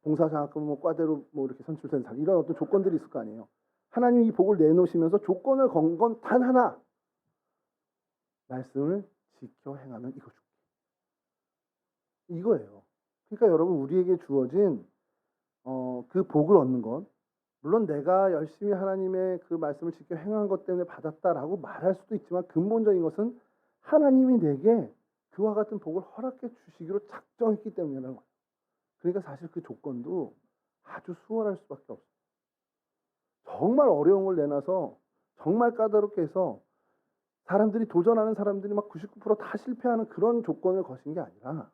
Speaker 1: 봉사 장학금은 뭐 과대로 뭐 이렇게 선출된 사람, 이런 어떤 조건들이 있을 거 아니에요. 하나님이 이 복을 내놓으시면서 조건을 건 건 단 하나. 말씀을 지켜 행하면 이거 줄게. 이거예요. 그러니까 여러분, 우리에게 주어진 그 복을 얻는 건 물론 내가 열심히 하나님의 그 말씀을 지켜 행한 것 때문에 받았다라고 말할 수도 있지만 근본적인 것은 하나님이 내게 그와 같은 복을 허락해 주시기로 작정했기 때문이라는 거예요. 그러니까 사실 그 조건도 아주 수월할 수밖에 없어요. 정말 어려운 걸 내놔서 정말 까다롭게 해서 사람들이 도전하는 사람들이 막 99%다 실패하는 그런 조건을 거신 게 아니라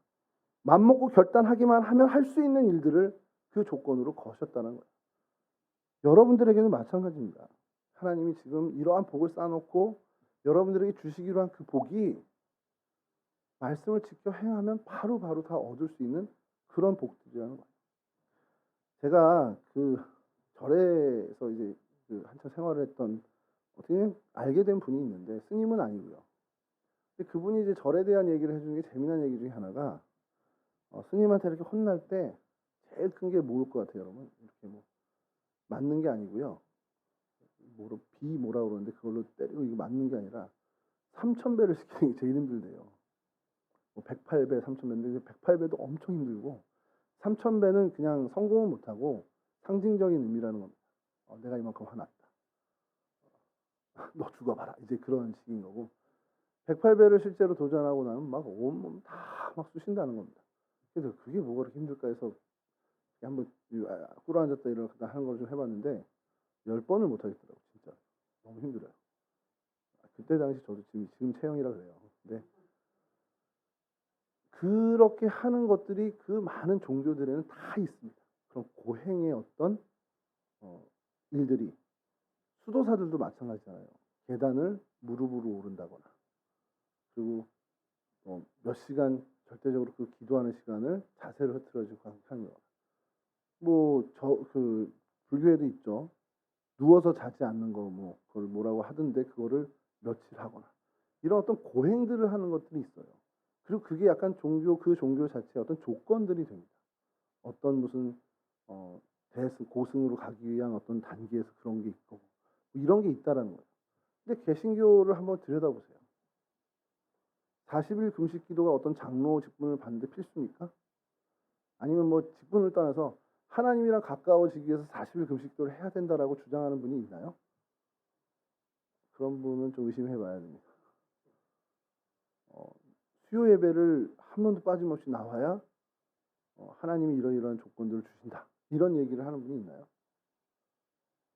Speaker 1: 맘먹고 결단하기만 하면 할 수 있는 일들을 그 조건으로 거셨다는 거예요. 여러분들에게는 마찬가지입니다. 하나님이 지금 이러한 복을 쌓아놓고 여러분들에게 주시기로 한 그 복이 말씀을 지켜 행하면 바로바로 다 얻을 수 있는 그런 복들이라는 거예요. 제가 그 절에서 이제 그 한참 생활을 했던 어떻게 알게 된 분이 있는데 스님은 아니고요. 근데 그분이 이제 절에 대한 얘기를 해주는 게 재미난 얘기 중에 하나가 스님한테 이렇게 혼날 때 제일 큰 게 뭐일 것 같아요, 여러분? 이렇게 뭐 맞는 게 아니고요. 뭐라 그러는데 그걸로 때리고 이거 맞는 게 아니라 3,000배를 시키는 게 제일 힘들대요. 뭐 108배, 3,000배인데 108배도 엄청 힘들고 3,000배는 그냥 성공은 못하고 상징적인 의미라는 겁니다. 내가 이만큼 화났다. 너 죽어봐라. 이제 그런 식인 거고 108배를 실제로 도전하고 나면 막 온몸 다 막 쑤신다는 겁니다. 그래서 그게 뭐가 그렇게 힘들까 해서 한번 꿇어앉았다 일어났다 하는 걸 좀 해봤는데 10번을 못하겠더라고 진짜. 너무 힘들어요. 그때 당시 저도 지금 체형이라 그래요. 근데 그렇게 하는 것들이 그 많은 종교들에는 다 있습니다. 그런 고행의 어떤 일들이 수도사들도 마찬가지잖아요. 계단을 무릎으로 오른다거나 그리고 몇 시간 절대적으로 그 기도하는 시간을 자세를 흐트러지고 하는 거나 그 불교에도 있죠. 누워서 자지 않는 거 그걸 뭐라고 하던데 그거를 며칠 하거나 이런 어떤 고행들을 하는 것들이 있어요. 그리고 그게 약간 그 종교 자체의 어떤 조건들이 됩니다. 어떤 무슨 고승으로 가기 위한 어떤 단계에서 그런 게 있고 이런 게 있다라는 거예요. 근데 개신교를 한번 들여다보세요. 40일 금식 기도가 어떤 장로 직분을 받는데 필수입니까? 아니면 뭐 직분을 떠나서 하나님이랑 가까워지기 위해서 40일 금식 기도를 해야 된다라고 주장하는 분이 있나요? 그런 분은 좀 의심해 봐야 됩니다. 수요 예배를 한 번도 빠짐없이 나와야 하나님이 이러이러한 조건들을 주신다. 이런 얘기를 하는 분이 있나요?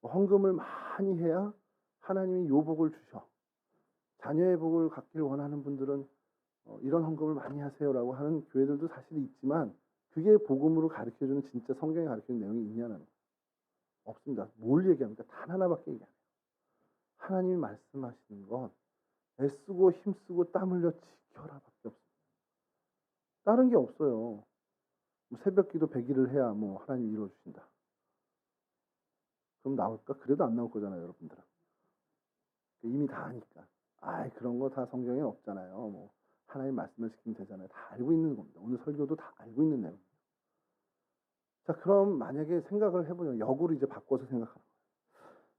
Speaker 1: 헌금을 많이 해야 하나님이 요 복을 주셔. 자녀의 복을 갖기를 원하는 분들은 이런 헌금을 많이 하세요라고 하는 교회들도 사실 있지만 그게 복음으로 가르쳐주는 진짜 성경에 가르치는 내용이 있냐는 거예요. 없습니다. 뭘 얘기합니까? 단 하나밖에 얘기 안 해요. 하나님이 말씀하시는 건 애쓰고 힘쓰고 땀 흘려 지켜라밖에 없습니다. 다른 게 없어요. 새벽 기도 100일을 해야 하나님이 이루어주신다. 그럼 나올까? 그래도 안 나올 거잖아요, 여러분들은. 이미 다 아니까. 그런 거 다 성경에 없잖아요. 하나님 말씀을 지키면 되잖아요. 다 알고 있는 겁니다. 오늘 설교도 다 알고 있는 내용입니다. 자, 그럼 만약에 생각을 해보면 역으로 이제 바꿔서 생각하는 거예요.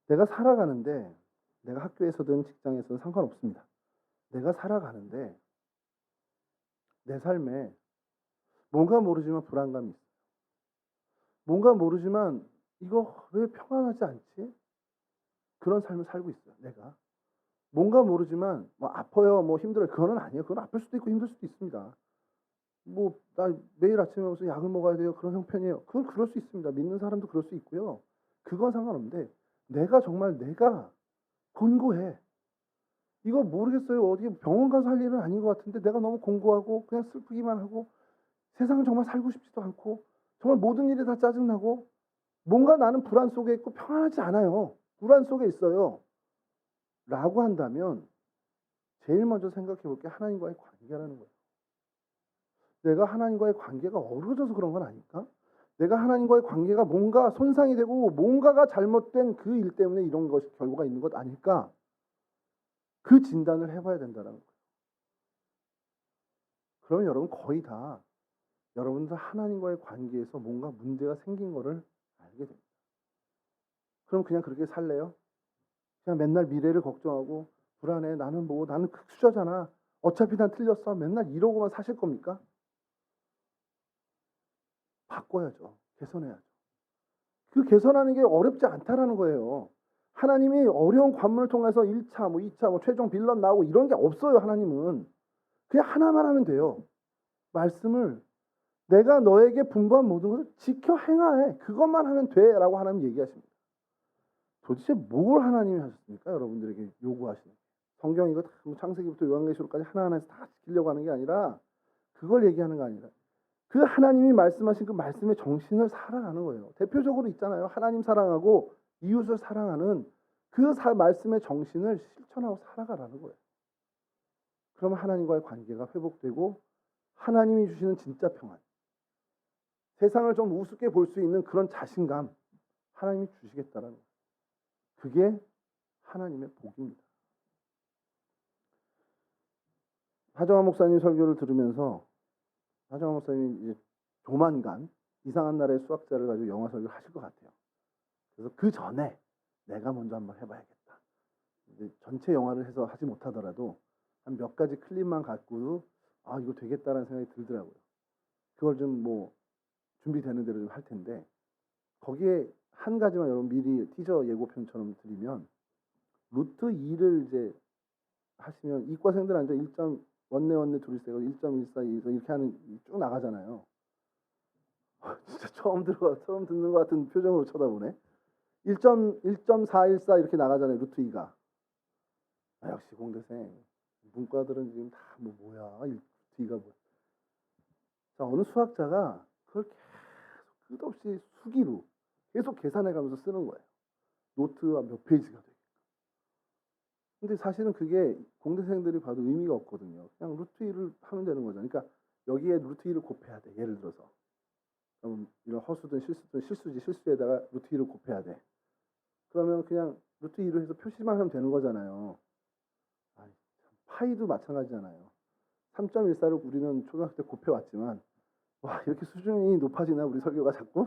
Speaker 1: 내가 살아가는데 내가 학교에서든 직장에서든 상관없습니다. 내가 살아가는데 내 삶에 뭔가 모르지만 불안감이 있어요. 뭔가 모르지만 이거 왜 평안하지 않지? 그런 삶을 살고 있어요. 내가. 뭔가 모르지만 아파요, 힘들어요. 그거는 아니에요. 그건 아플 수도 있고 힘들 수도 있습니다. 나 매일 아침에 무슨 약을 먹어야 돼요. 그런 형편이에요. 그건 그럴 수 있습니다. 믿는 사람도 그럴 수 있고요. 그건 상관없는데 내가 정말 내가 곤고해. 이거 모르겠어요. 어디 병원 가서 할 일은 아닌 것 같은데 내가 너무 공고하고 그냥 슬프기만 하고 세상을 정말 살고 싶지도 않고 정말 모든 일이 다 짜증나고 뭔가 나는 불안 속에 있고 평안하지 않아요. 불안 속에 있어요. 라고 한다면 제일 먼저 생각해 볼 게 하나님과의 관계라는 거예요. 내가 하나님과의 관계가 어우러져서 그런 건 아닐까? 내가 하나님과의 관계가 뭔가 손상이 되고 뭔가가 잘못된 그 일 때문에 이런 것이 결과가 있는 것 아닐까? 그 진단을 해봐야 된다는 거예요. 그러면 여러분 거의 다 여러분들 하나님과의 관계에서 뭔가 문제가 생긴 거를 알게 됩니다. 그럼 그냥 그렇게 살래요? 그냥 맨날 미래를 걱정하고 불안해. 나는 극수저잖아. 어차피 난 틀렸어. 맨날 이러고만 사실 겁니까? 바꿔야죠. 개선해야죠. 그 개선하는 게 어렵지 않다라는 거예요. 하나님이 어려운 관문을 통해서 1차, 2차, 최종 빌런 나오고 이런 게 없어요. 하나님은 그냥 하나만 하면 돼요. 말씀을 내가 너에게 분부한 모든 것을 지켜 행하해. 그것만 하면 돼라고 하나님 얘기하십니다. 도대체 뭘 하나님이 하셨습니까? 여러분들에게 요구하시는. 성경 이거 창세기부터 요한계시록까지 하나하나에서 다 지키려고 하는 게 아니라 그걸 얘기하는 거 아니라 그 하나님이 말씀하신 그 말씀의 정신을 살아가는 거예요. 대표적으로 있잖아요. 하나님 사랑하고 이웃을 사랑하는 그 말씀의 정신을 실천하고 살아가라는 거예요. 그러면 하나님과의 관계가 회복되고 하나님이 주시는 진짜 평안, 세상을 좀 우습게 볼 수 있는 그런 자신감 하나님이 주시겠다라는 거예요. 그게 하나님의 복입니다. 하정화 목사님 설교를 들으면서 하정화 목사님이 이제 조만간 이상한 나라의 수학자를 가지고 영화 설교를 하실 것 같아요. 그래서 그 전에 내가 먼저 한번 해봐야겠다. 이제 전체 영화를 해서 하지 못하더라도 한 몇 가지 클립만 갖고도 아 이거 되겠다라는 생각이 들더라고요. 그걸 좀 뭐 준비되는 대로 좀 할 텐데 거기에 한 가지만 여러분 미리 티저 예고편처럼 드리면 루트 2를 이제 하시면 이과생들 앉아 1점 원내 둘이서 1.14 이렇게 하는 쭉 나가잖아요. 진짜 처음 듣는 것 같은 표정으로 쳐다보네. 1.414 이렇게 나가잖아요. 루트 2가. 아, 역시 공대생. 문과들은 지금 다 뭐야. 루트 2가 뭐야. 자, 어느 수학자가 그걸 계속 끝없이 수기로 계속 계산해가면서 쓰는 거예요. 노트가 몇 페이지가 돼. 근데 사실은 그게 공대생들이 봐도 의미가 없거든요. 그냥 루트 2를 하면 되는 거죠. 그러니까 여기에 루트 2를 곱해야 돼. 예를 들어서. 이런 허수든 실수든 실수에다가 루트 2를 곱해야 돼. 그러면 그냥 루트 2로 해서 표시만 하면 되는 거잖아요. 파이도 마찬가지잖아요. 3.14를 우리는 초등학교 때 곱해왔지만 와 이렇게 수준이 높아지나 우리 설교가 자꾸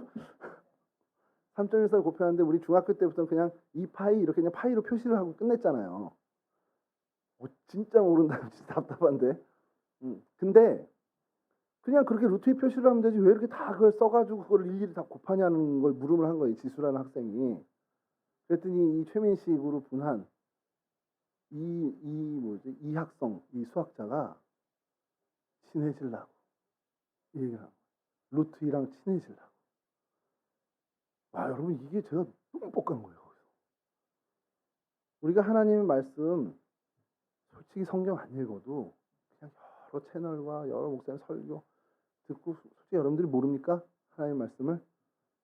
Speaker 1: 3.14를 곱해왔는데 우리 중학교 때부터는 그냥 이 파이 이렇게 그냥 파이로 표시를 하고 끝냈잖아요. 진짜 모른다. 진짜 답답한데. 근데 그냥 그렇게 루트 2 표시를 하면 되지 왜 이렇게 다 그걸 써가지고 그걸 일일이 다 곱하냐는 걸 물음을 한 거예요. 지수라는 학생이. 그랬더니 이 최민식으로 분한 이 학성 이 수학자가 친해지려고 이 얘기를 하고 루트 2랑 친해지려고. 와 여러분 이게 제가 너무 뻑간 거예요. 우리가 하나님의 말씀 솔직히 성경 안 읽어도 그냥 여러 채널과 여러 목사님 설교 듣고 솔직히 여러분들이 모릅니까? 하나님의 말씀을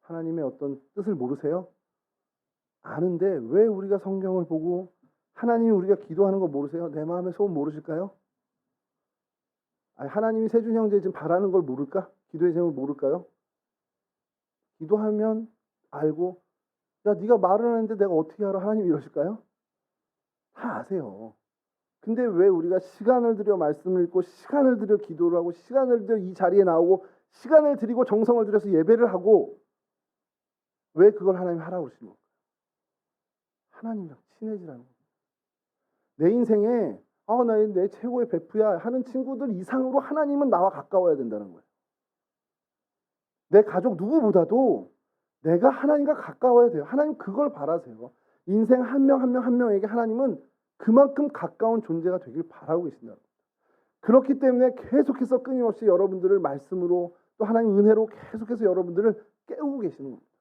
Speaker 1: 하나님의 어떤 뜻을 모르세요? 아는데 왜 우리가 성경을 보고 하나님이 우리가 기도하는 거 모르세요? 내 마음의 소원 모르실까요? 아니, 하나님이 세준 형제 지금 바라는 걸 모를까? 기도의 제목을 모를까요? 기도하면 알고 야 네가 말을 하는데 내가 어떻게 알아? 하나님 이러실까요? 다 아세요. 근데 왜 우리가 시간을 들여 말씀을 읽고 시간을 들여 기도를 하고 시간을 들여 이 자리에 나오고 시간을 들이고 정성을 들여서 예배를 하고 왜 그걸 하나님 하라고 그러시는 거예요? 하나님이랑 친해지라는 거예요. 내 인생에 나 내 최고의 베프야 하는 친구들 이상으로 하나님은 나와 가까워야 된다는 거예요. 내 가족 누구보다도 내가 하나님과 가까워야 돼요. 하나님 그걸 바라세요. 인생 한 명 한 명에게 하나님은 그만큼 가까운 존재가 되길 바라고 계신다는 겁니다. 그렇기 때문에 계속해서 끊임없이 여러분들을 말씀으로 또 하나님 은혜로 계속해서 여러분들을 깨우고 계시는 겁니다.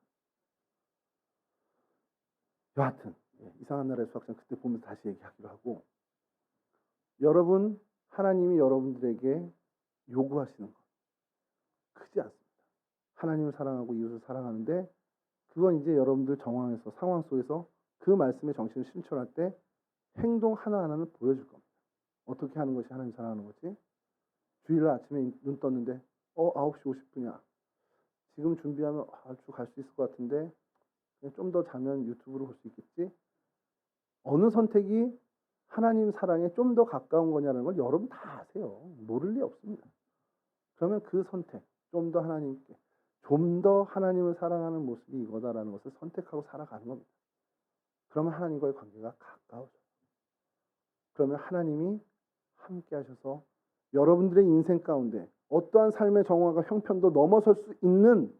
Speaker 1: 여하튼 이상한 나라의 수학자는 그때 보면서 다시 얘기하기로 하고 여러분 하나님이 여러분들에게 요구하시는 것 크지 않습니다. 하나님을 사랑하고 이웃을 사랑하는데 그건 이제 여러분들 정황에서 상황 속에서 그 말씀의 정신을 실천할 때 행동 하나하나는 보여줄 겁니다. 어떻게 하는 것이 하나님 사랑하는 거지? 주일날 아침에 눈 떴는데 9시 50분이야. 지금 준비하면 아주 갈 수 있을 것 같은데 좀 더 자면 유튜브로 볼 수 있겠지? 어느 선택이 하나님 사랑에 좀 더 가까운 거냐는 걸 여러분 다 아세요. 모를 리 없습니다. 그러면 그 선택, 좀 더 하나님께, 좀 더 하나님을 사랑하는 모습이 이거다라는 것을 선택하고 살아가는 겁니다. 그러면 하나님과의 관계가 가까워져요. 그러면 하나님이 함께 하셔서 여러분들의 인생 가운데 어떠한 삶의 정화가 형편도 넘어설 수 있는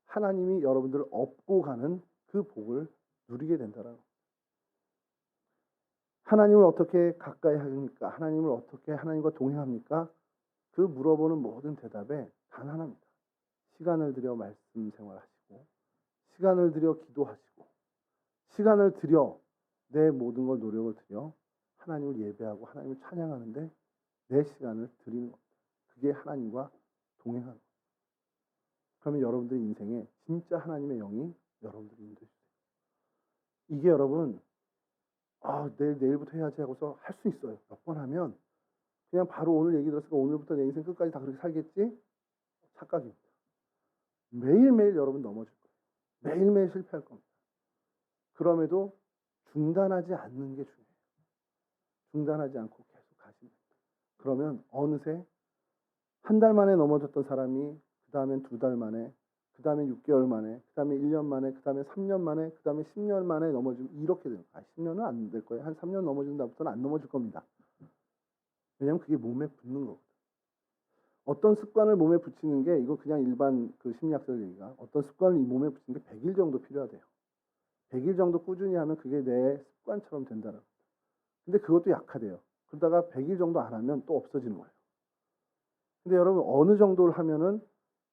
Speaker 1: 하나님이 여러분들을 업고 가는 그 복을 누리게 된다라는 거예요. 하나님을 어떻게 가까이 합니까? 하나님을 어떻게 하나님과 동행합니까? 그 물어보는 모든 대답에 단 하나입니다. 시간을 들여 말씀 생활하시고, 시간을 들여 기도하시고, 시간을 들여 내 모든 걸 노력을 들여 하나님을 예배하고 하나님을 찬양하는데 내 시간을 드리는 겁니다. 그게 하나님과 동행하는 겁니다. 그러면 여러분들의 인생에 진짜 하나님의 영이 여러분들을 인도해 주세요. 이게 여러분 내일부터 해야지 하고서 할 수 있어요. 몇 번 하면 그냥 바로 오늘 얘기 들었으니까 오늘부터 내 인생 끝까지 다 그렇게 살겠지? 착각입니다. 매일매일 여러분 넘어질 거예요. 매일매일 실패할 겁니다. 그럼에도 중단하지 않는 게 중요해요. 중단하지 않고 계속 가시면 됩니다. 그러면 어느새 한 달 만에 넘어졌던 사람이 그 다음엔 2달 만에, 그 다음엔 6개월 만에, 그 다음에 1년 만에, 그 다음에 3년 만에, 그 다음에 10년 만에 넘어지면 이렇게 돼요. 10년은 안 될 거예요. 한 3년 넘어진 다음부터는 안 넘어질 겁니다. 왜냐하면 그게 몸에 붙는 거거든요. 어떤 습관을 몸에 붙이는 게 이거 그냥 일반 그 심리학자들 얘기가 어떤 습관을 이 몸에 붙이는 게 100일 정도 필요하대요. 100일 정도 꾸준히 하면 그게 내 습관처럼 된다는 겁니다. 근데 그것도 약하대요. 그러다가 100일 정도 안 하면 또 없어지는 거예요. 근데 여러분 어느 정도를 하면은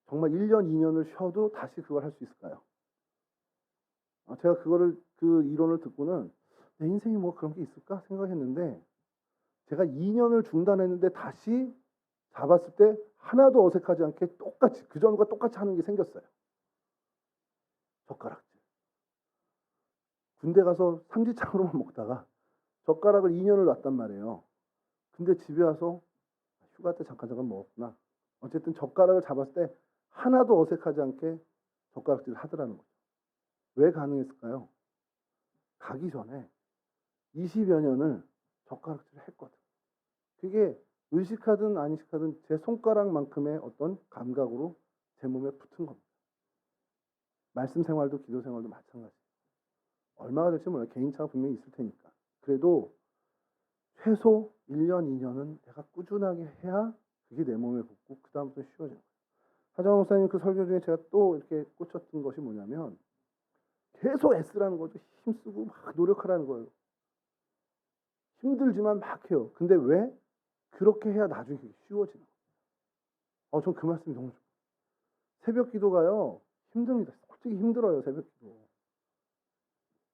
Speaker 1: 정말 1년, 2년을 쉬어도 다시 그걸 할 수 있을까요? 제가 그 이론을 듣고는 내 인생에 뭐 그런 게 있을까 생각했는데 제가 2년을 중단했는데 다시 잡았을 때 하나도 어색하지 않게 똑같이 그전과 똑같이 하는 게 생겼어요. 젓가락질. 군대 가서 삼지창으로만 먹다가 젓가락을 2년을 놨단 말이에요. 근데 집에 와서 휴가 때 잠깐 먹었구나. 어쨌든 젓가락을 잡았을 때 하나도 어색하지 않게 젓가락질을 하더라는 거죠. 왜 가능했을까요? 가기 전에 20여 년을 젓가락질을 했거든. 그게 의식하든 안 의식하든 제 손가락만큼의 어떤 감각으로 제 몸에 붙은 겁니다. 말씀 생활도 기도 생활도 마찬가지. 얼마가 될지 몰라요. 개인차가 분명히 있을 테니까. 그래도 최소 1년, 2년은 내가 꾸준하게 해야 그게 내 몸에 붙고 그 다음부터 쉬워져요. 하정원 목사님 그 설교 중에 제가 또 이렇게 꽂혔던 것이 뭐냐면 계속 애쓰라는 거죠. 힘쓰고 막 노력하라는 거예요. 힘들지만 막 해요. 근데 왜? 그렇게 해야 나중에 쉬워지는 거예요. 전 그 말씀이 너무 좋아요. 새벽 기도가요. 힘듭니다. 솔직히 힘들어요. 새벽 기도.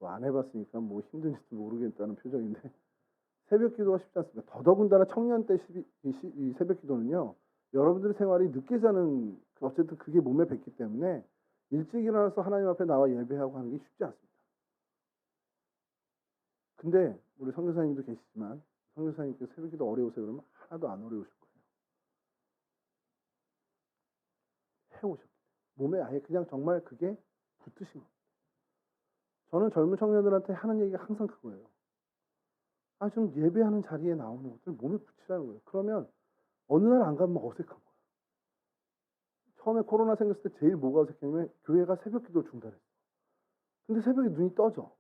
Speaker 1: 안 해봤으니까 뭐 힘든지도 모르겠다는 표정인데 새벽 기도가 쉽지 않습니다. 더더군다나 청년 때 이 새벽 기도는요. 여러분들의 생활이 늦게 자는 어쨌든 그게 몸에 뱄기 때문에 일찍 일어나서 하나님 앞에 나와 예배하고 하는 게 쉽지 않습니다. 근데 우리 선교사님도 계시지만 선교사님께서 새벽 기도 어려우세요 그러면 하나도 안 어려우실 거예요. 해오셨기 때문에 몸에 아예 그냥 정말 그게 붙으신 겁니다. 저는 젊은 청년들한테 하는 얘기가 항상 그거예요. 좀 예배하는 자리에 나오는 것들 몸에 붙이라는 거예요. 그러면 어느 날 안 가면 어색한 거예요. 처음에 코로나 생겼을 때 제일 뭐가 어색했냐면 교회가 새벽 기도를 중단했어요. 근데 새벽에 눈이 떠져.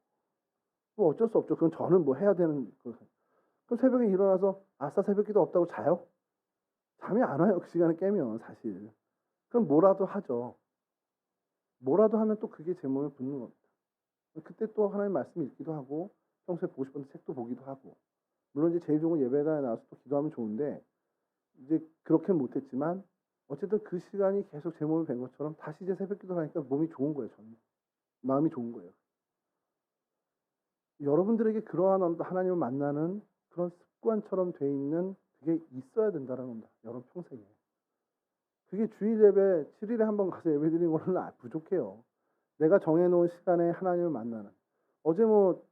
Speaker 1: 뭐 어쩔 수 없죠. 그건 저는 뭐 해야 되는 거. 그럼 새벽에 일어나서 아싸 새벽 기도 없다고 자요? 잠이 안 와요. 그 시간에 깨면 사실. 그럼 뭐라도 하죠. 뭐라도 하면 또 그게 제 몸에 붙는 겁니다. 그때 또 하나님 말씀 읽기도 하고 평소에 보고 싶은 책도 보기도 하고 물론 이제 제일 좋은 건 예배당에 나와서 또 기도하면 좋은데 이제 그렇게는 못했지만 어쨌든 그 시간이 계속 제 몸에 뵌 것처럼 다시 이제 새벽 기도를 하니까 몸이 좋은 거예요. 저는 마음이 좋은 거예요. 여러분들에게 그러한 하나님을 만나는 그런 습관처럼 돼 있는 그게 있어야 된다는 겁니다. 여러분 평생에. 그게 주일 예배 7일에 한 번 가서 예배 드리는 거는 부족해요. 내가 정해놓은 시간에 하나님을 만나는. 어제 뭐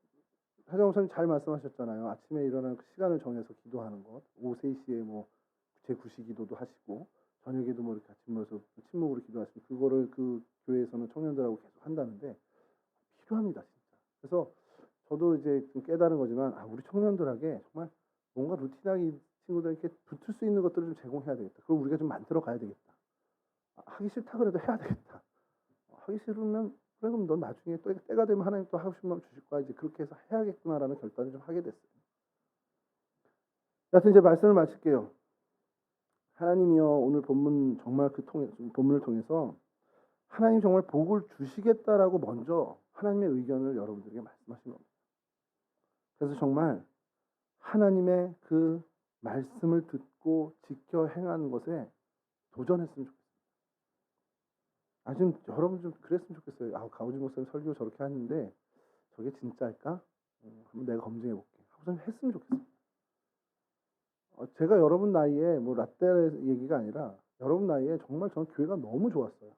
Speaker 1: 하정우 선생님 잘 말씀하셨잖아요. 아침에 일어나는 그 시간을 정해서 기도하는 것. 오후 3시에 뭐 제9시 기도도 하시고 저녁에도 뭐 이렇게 같이 모여서 침묵으로 기도하시고 그거를 그 교회에서는 청년들하고 계속 한다는데 필요합니다. 진짜. 그래서 저도 이제 좀 깨달은 거지만 우리 청년들에게 정말 뭔가 루틴하게 이 친구들에게 붙을 수 있는 것들을 좀 제공해야 되겠다. 그걸 우리가 좀 만들어 가야 되겠다. 하기 싫다 그래도 해야 되겠다. 하기 싫으면 그래 그럼 넌 나중에 또 때가 되면 하나님 또 하고 싶은 마음 주실 거야. 이제 그렇게 해서 해야겠구나라는 결단을 좀 하게 됐어요. 여하튼 이제 말씀을 마칠게요. 하나님이여 오늘 본문 정말 본문을 통해서 하나님 정말 복을 주시겠다라고 먼저 하나님의 의견을 여러분들에게 말씀하신 겁니다. 그래서 정말 하나님의 그 말씀을 듣고 지켜 행하는 것에 도전했으면 좋겠어요. 좀 여러분 좀 그랬으면 좋겠어요. 가우지 목사님 설교 저렇게 하는데 저게 진짜일까? 한번 내가 검증해 볼게. 하고서 했으면 좋겠어요. 제가 여러분 나이에 뭐 라떼 얘기가 아니라 여러분 나이에 정말 저는 교회가 너무 좋았어요.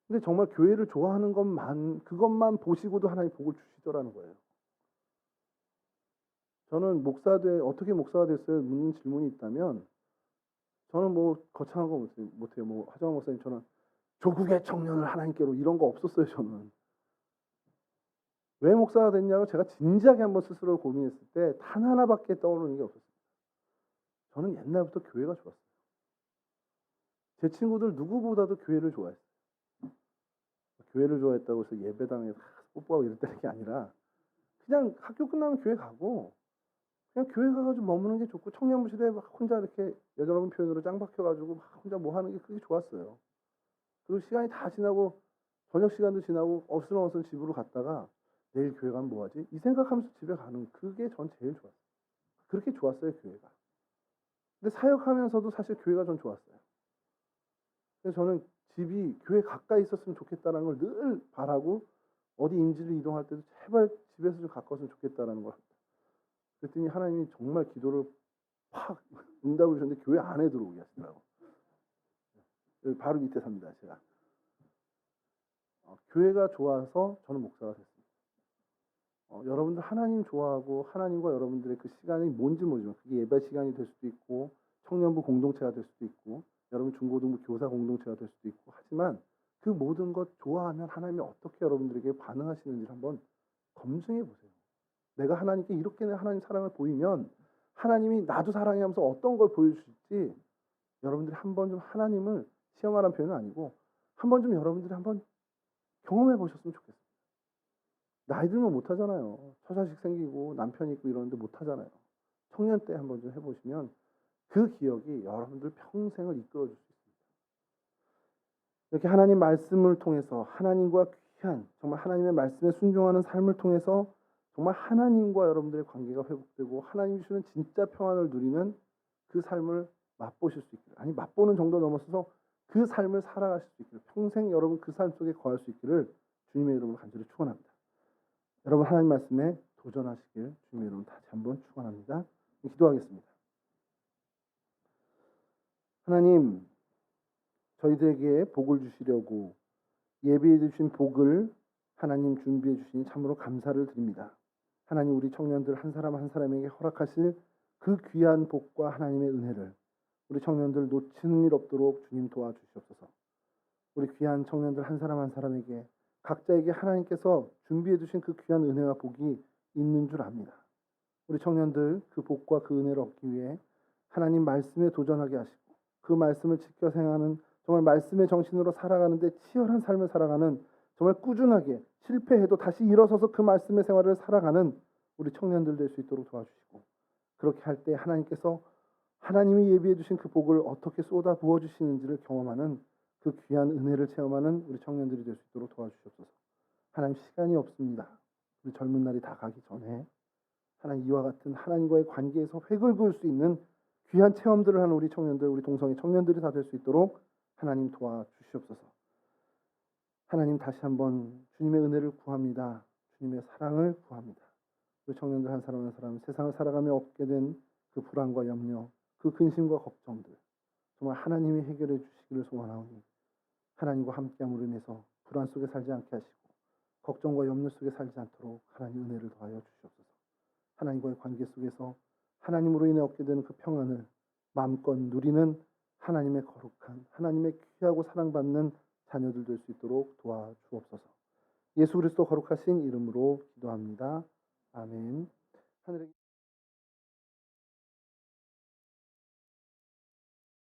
Speaker 1: 근데 정말 교회를 좋아하는 그것만 보시고도 하나님 복을 주시더라는 거예요. 저는 어떻게 목사가 됐어요? 묻는 질문이 있다면 저는 뭐 거창한 거 못해요. 뭐 하정환 목사님처럼 조국의 청년을 하나님께로 이런 거 없었어요. 저는 왜 목사가 됐냐고 제가 진지하게 한번 스스로를 고민했을 때 단 하나밖에 떠오르는 게 없었어요. 저는 옛날부터 교회가 좋았어요. 제 친구들 누구보다도 교회를 좋아했어요. 교회를 좋아했다고 해서 예배당에 뽀뽀하고 이랬다는 게 아니라 그냥 학교 끝나면 교회 가고 그냥 교회 가가지고 머무는 게 좋고 청년부실에 혼자 이렇게 여러분 표현으로 짱 박혀가지고 혼자 뭐 하는 게 그게 좋았어요. 그리고 시간이 다 지나고 저녁 시간도 지나고 어슬렁어슬 집으로 갔다가 내일 교회 가면 뭐하지? 이 생각하면서 집에 가는 그게 전 제일 좋았어요. 그렇게 좋았어요 교회가. 근데 사역하면서도 사실 교회가 전 좋았어요. 그래서 저는 집이 교회 가까이 있었으면 좋겠다는 걸 늘 바라고 어디 임지를 이동할 때도 제발 집에서 좀 가까웠으면 좋겠다라는 걸 합니다. 그랬더니 하나님이 정말 기도를 팍 응답을 주셨는데 교회 안에 들어오게 하시더라고. 여기 바로 밑에 삽니다 제가. 교회가 좋아서 저는 목사가 됐습니다. 여러분들 하나님 좋아하고 하나님과 여러분들의 그 시간이 뭔지 모르지만 그게 예배 시간이 될 수도 있고 청년부 공동체가 될 수도 있고 여러분 중고등부 교사 공동체가 될 수도 있고 하지만 그 모든 것 좋아하면 하나님이 어떻게 여러분들에게 반응하시는지를 한번 검증해 보세요. 내가 하나님께 이렇게 하나님 사랑을 보이면 하나님이 나도 사랑해 하면서 어떤 걸 보여주실지 여러분들이 한번 좀 하나님을 시험하라는 표현은 아니고 한번 좀 여러분들이 한번 경험해 보셨으면 좋겠어요. 나이 들면 못 하잖아요. 처자식 생기고 남편 있고 이러는데 못 하잖아요. 청년 때 한번 좀 해보시면 그 기억이 여러분들 평생을 이끌어 줄 수 있습니다. 이렇게 하나님 말씀을 통해서 하나님과 귀한 정말 하나님의 말씀에 순종하는 삶을 통해서 정말 하나님과 여러분들의 관계가 회복되고 하나님이 주시는 진짜 평안을 누리는 그 삶을 맛보실 수 있기를, 아니 맛보는 정도 넘어서서 그 삶을 살아가실 수 있기를, 평생 여러분 그 삶 속에 거할 수 있기를 주님의 이름으로 간절히 축원합니다. 여러분 하나님 말씀에 도전하시길 주님의 이름으로 다시 한번 축원합니다. 기도하겠습니다. 하나님, 저희들에게 복을 주시려고 예비해 주신 복을 하나님 준비해 주시니 참으로 감사를 드립니다. 하나님, 우리 청년들 한 사람 한 사람에게 허락하실 그 귀한 복과 하나님의 은혜를 우리 청년들 놓치는 일 없도록 주님 도와주시옵소서. 우리 귀한 청년들 한 사람 한 사람에게 각자에게 하나님께서 준비해 주신 그 귀한 은혜와 복이 있는 줄 압니다. 우리 청년들 그 복과 그 은혜를 얻기 위해 하나님 말씀에 도전하게 하시고 그 말씀을 지켜 행하는 정말 말씀의 정신으로 살아가는데 치열한 삶을 살아가는 정말 꾸준하게 실패해도 다시 일어서서 그 말씀의 생활을 살아가는 우리 청년들 될 수 있도록 도와주시고 그렇게 할 때 하나님께서 하나님이 예비해 주신 그 복을 어떻게 쏟아 부어 주시는지를 경험하는 그 귀한 은혜를 체험하는 우리 청년들이 될 수 있도록 도와주시옵소서. 하나님 시간이 없습니다. 우리 젊은 날이 다 가기 전에 하나님 이와 같은 하나님과의 관계에서 획을 그을 수 있는 귀한 체험들을 하는 우리 청년들, 우리 동성애 청년들이 다 될 수 있도록 하나님 도와주시옵소서. 하나님 다시 한번 주님의 은혜를 구합니다. 주님의 사랑을 구합니다. 우리 청년들 한 사람 한 사람 세상을 살아가며 얻게 된 그 불안과 염려, 그 근심과 걱정들 정말 하나님이 해결해 주시기를 소원하오니 하나님과 함께함으로 인해서 불안 속에 살지 않게 하시고 걱정과 염려 속에 살지 않도록 하나님 은혜를 더하여 주시옵소서. 하나님과의 관계 속에서 하나님으로 인해 얻게 되는 그 평안을 마음껏 누리는 하나님의 거룩한 하나님의 귀하고 사랑받는 자녀들 될 수 있도록 도와주옵소서. 예수 그리스도 거룩하신 이름으로 기도합니다. 아멘. 하늘에